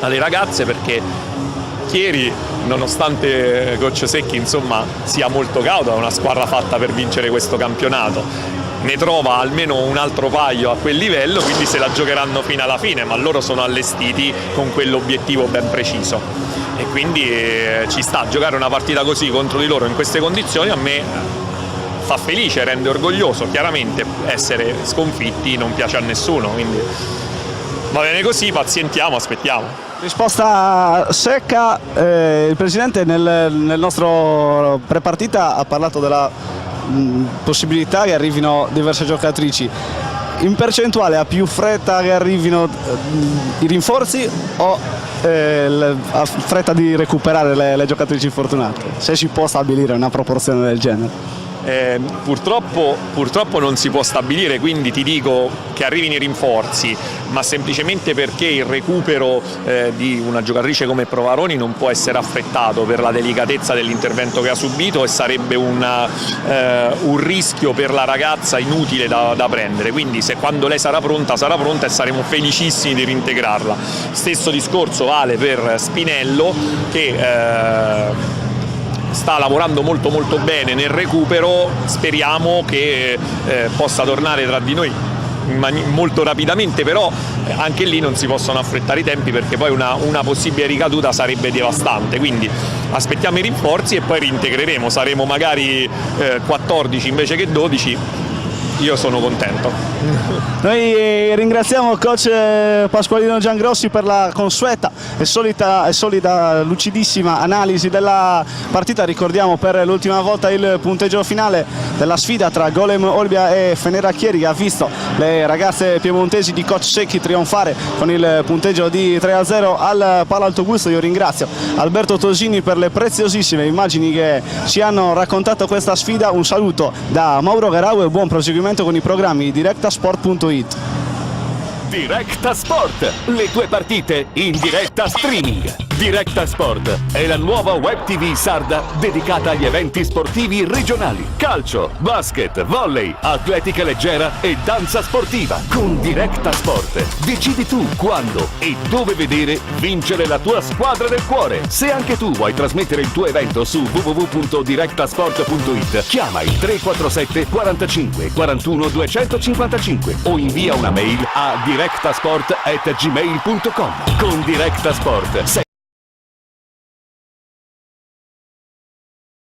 alle ragazze, perché ieri, nonostante coach Secchi insomma sia molto cauto, è una squadra fatta per vincere questo campionato, ne trova almeno un altro paio a quel livello, quindi se la giocheranno fino alla fine, ma loro sono allestiti con quell'obiettivo ben preciso, e quindi ci sta a giocare una partita così contro di loro in queste condizioni. A me fa felice, rende orgoglioso. Chiaramente essere sconfitti non piace a nessuno, quindi va bene così, pazientiamo, aspettiamo. Risposta secca, il presidente nel nostro prepartita ha parlato della possibilità che arrivino diverse giocatrici. In percentuale ha più fretta che arrivino i rinforzi o ha fretta di recuperare le giocatrici infortunate? Se si può stabilire una proporzione del genere. Purtroppo non si può stabilire, quindi ti dico che arrivino i rinforzi, ma semplicemente perché il recupero di una giocatrice come Provaroni non può essere affrettato per la delicatezza dell'intervento che ha subito, e sarebbe un rischio per la ragazza inutile da prendere. Quindi se quando lei sarà pronta e saremo felicissimi di reintegrarla. Stesso discorso vale per Spinello, che sta lavorando molto bene nel recupero, speriamo che possa tornare tra di noi molto rapidamente, però anche lì non si possono affrettare i tempi, perché poi una possibile ricaduta sarebbe devastante. Quindi aspettiamo i rinforzi e poi reintegreremo, saremo magari 14 invece che 12. Io sono contento. Noi ringraziamo il coach Pasqualino Giangrossi per la consueta e solida lucidissima analisi della partita. Ricordiamo per l'ultima volta il punteggio finale della sfida tra Golem Olbia e Feneracchieri, che ha visto le ragazze piemontesi di coach Secchi trionfare con il punteggio di 3-0 al Palo Alto Gusto. Io ringrazio Alberto Tosini per le preziosissime immagini che ci hanno raccontato questa sfida. Un saluto da Mauro Garau e buon proseguimento con i programmi di Directasport.it. Directa Sport, le tue partite in diretta streaming. Directa Sport è la nuova web TV sarda dedicata agli eventi sportivi regionali: calcio, basket, volley, atletica leggera e danza sportiva. Con Directa Sport decidi tu quando e dove vedere vincere la tua squadra del cuore. Se anche tu vuoi trasmettere il tuo evento su www.directasport.it, chiama il 347 45 41 255 o invia una mail a directasport@gmail.com. Con Directa Sport sei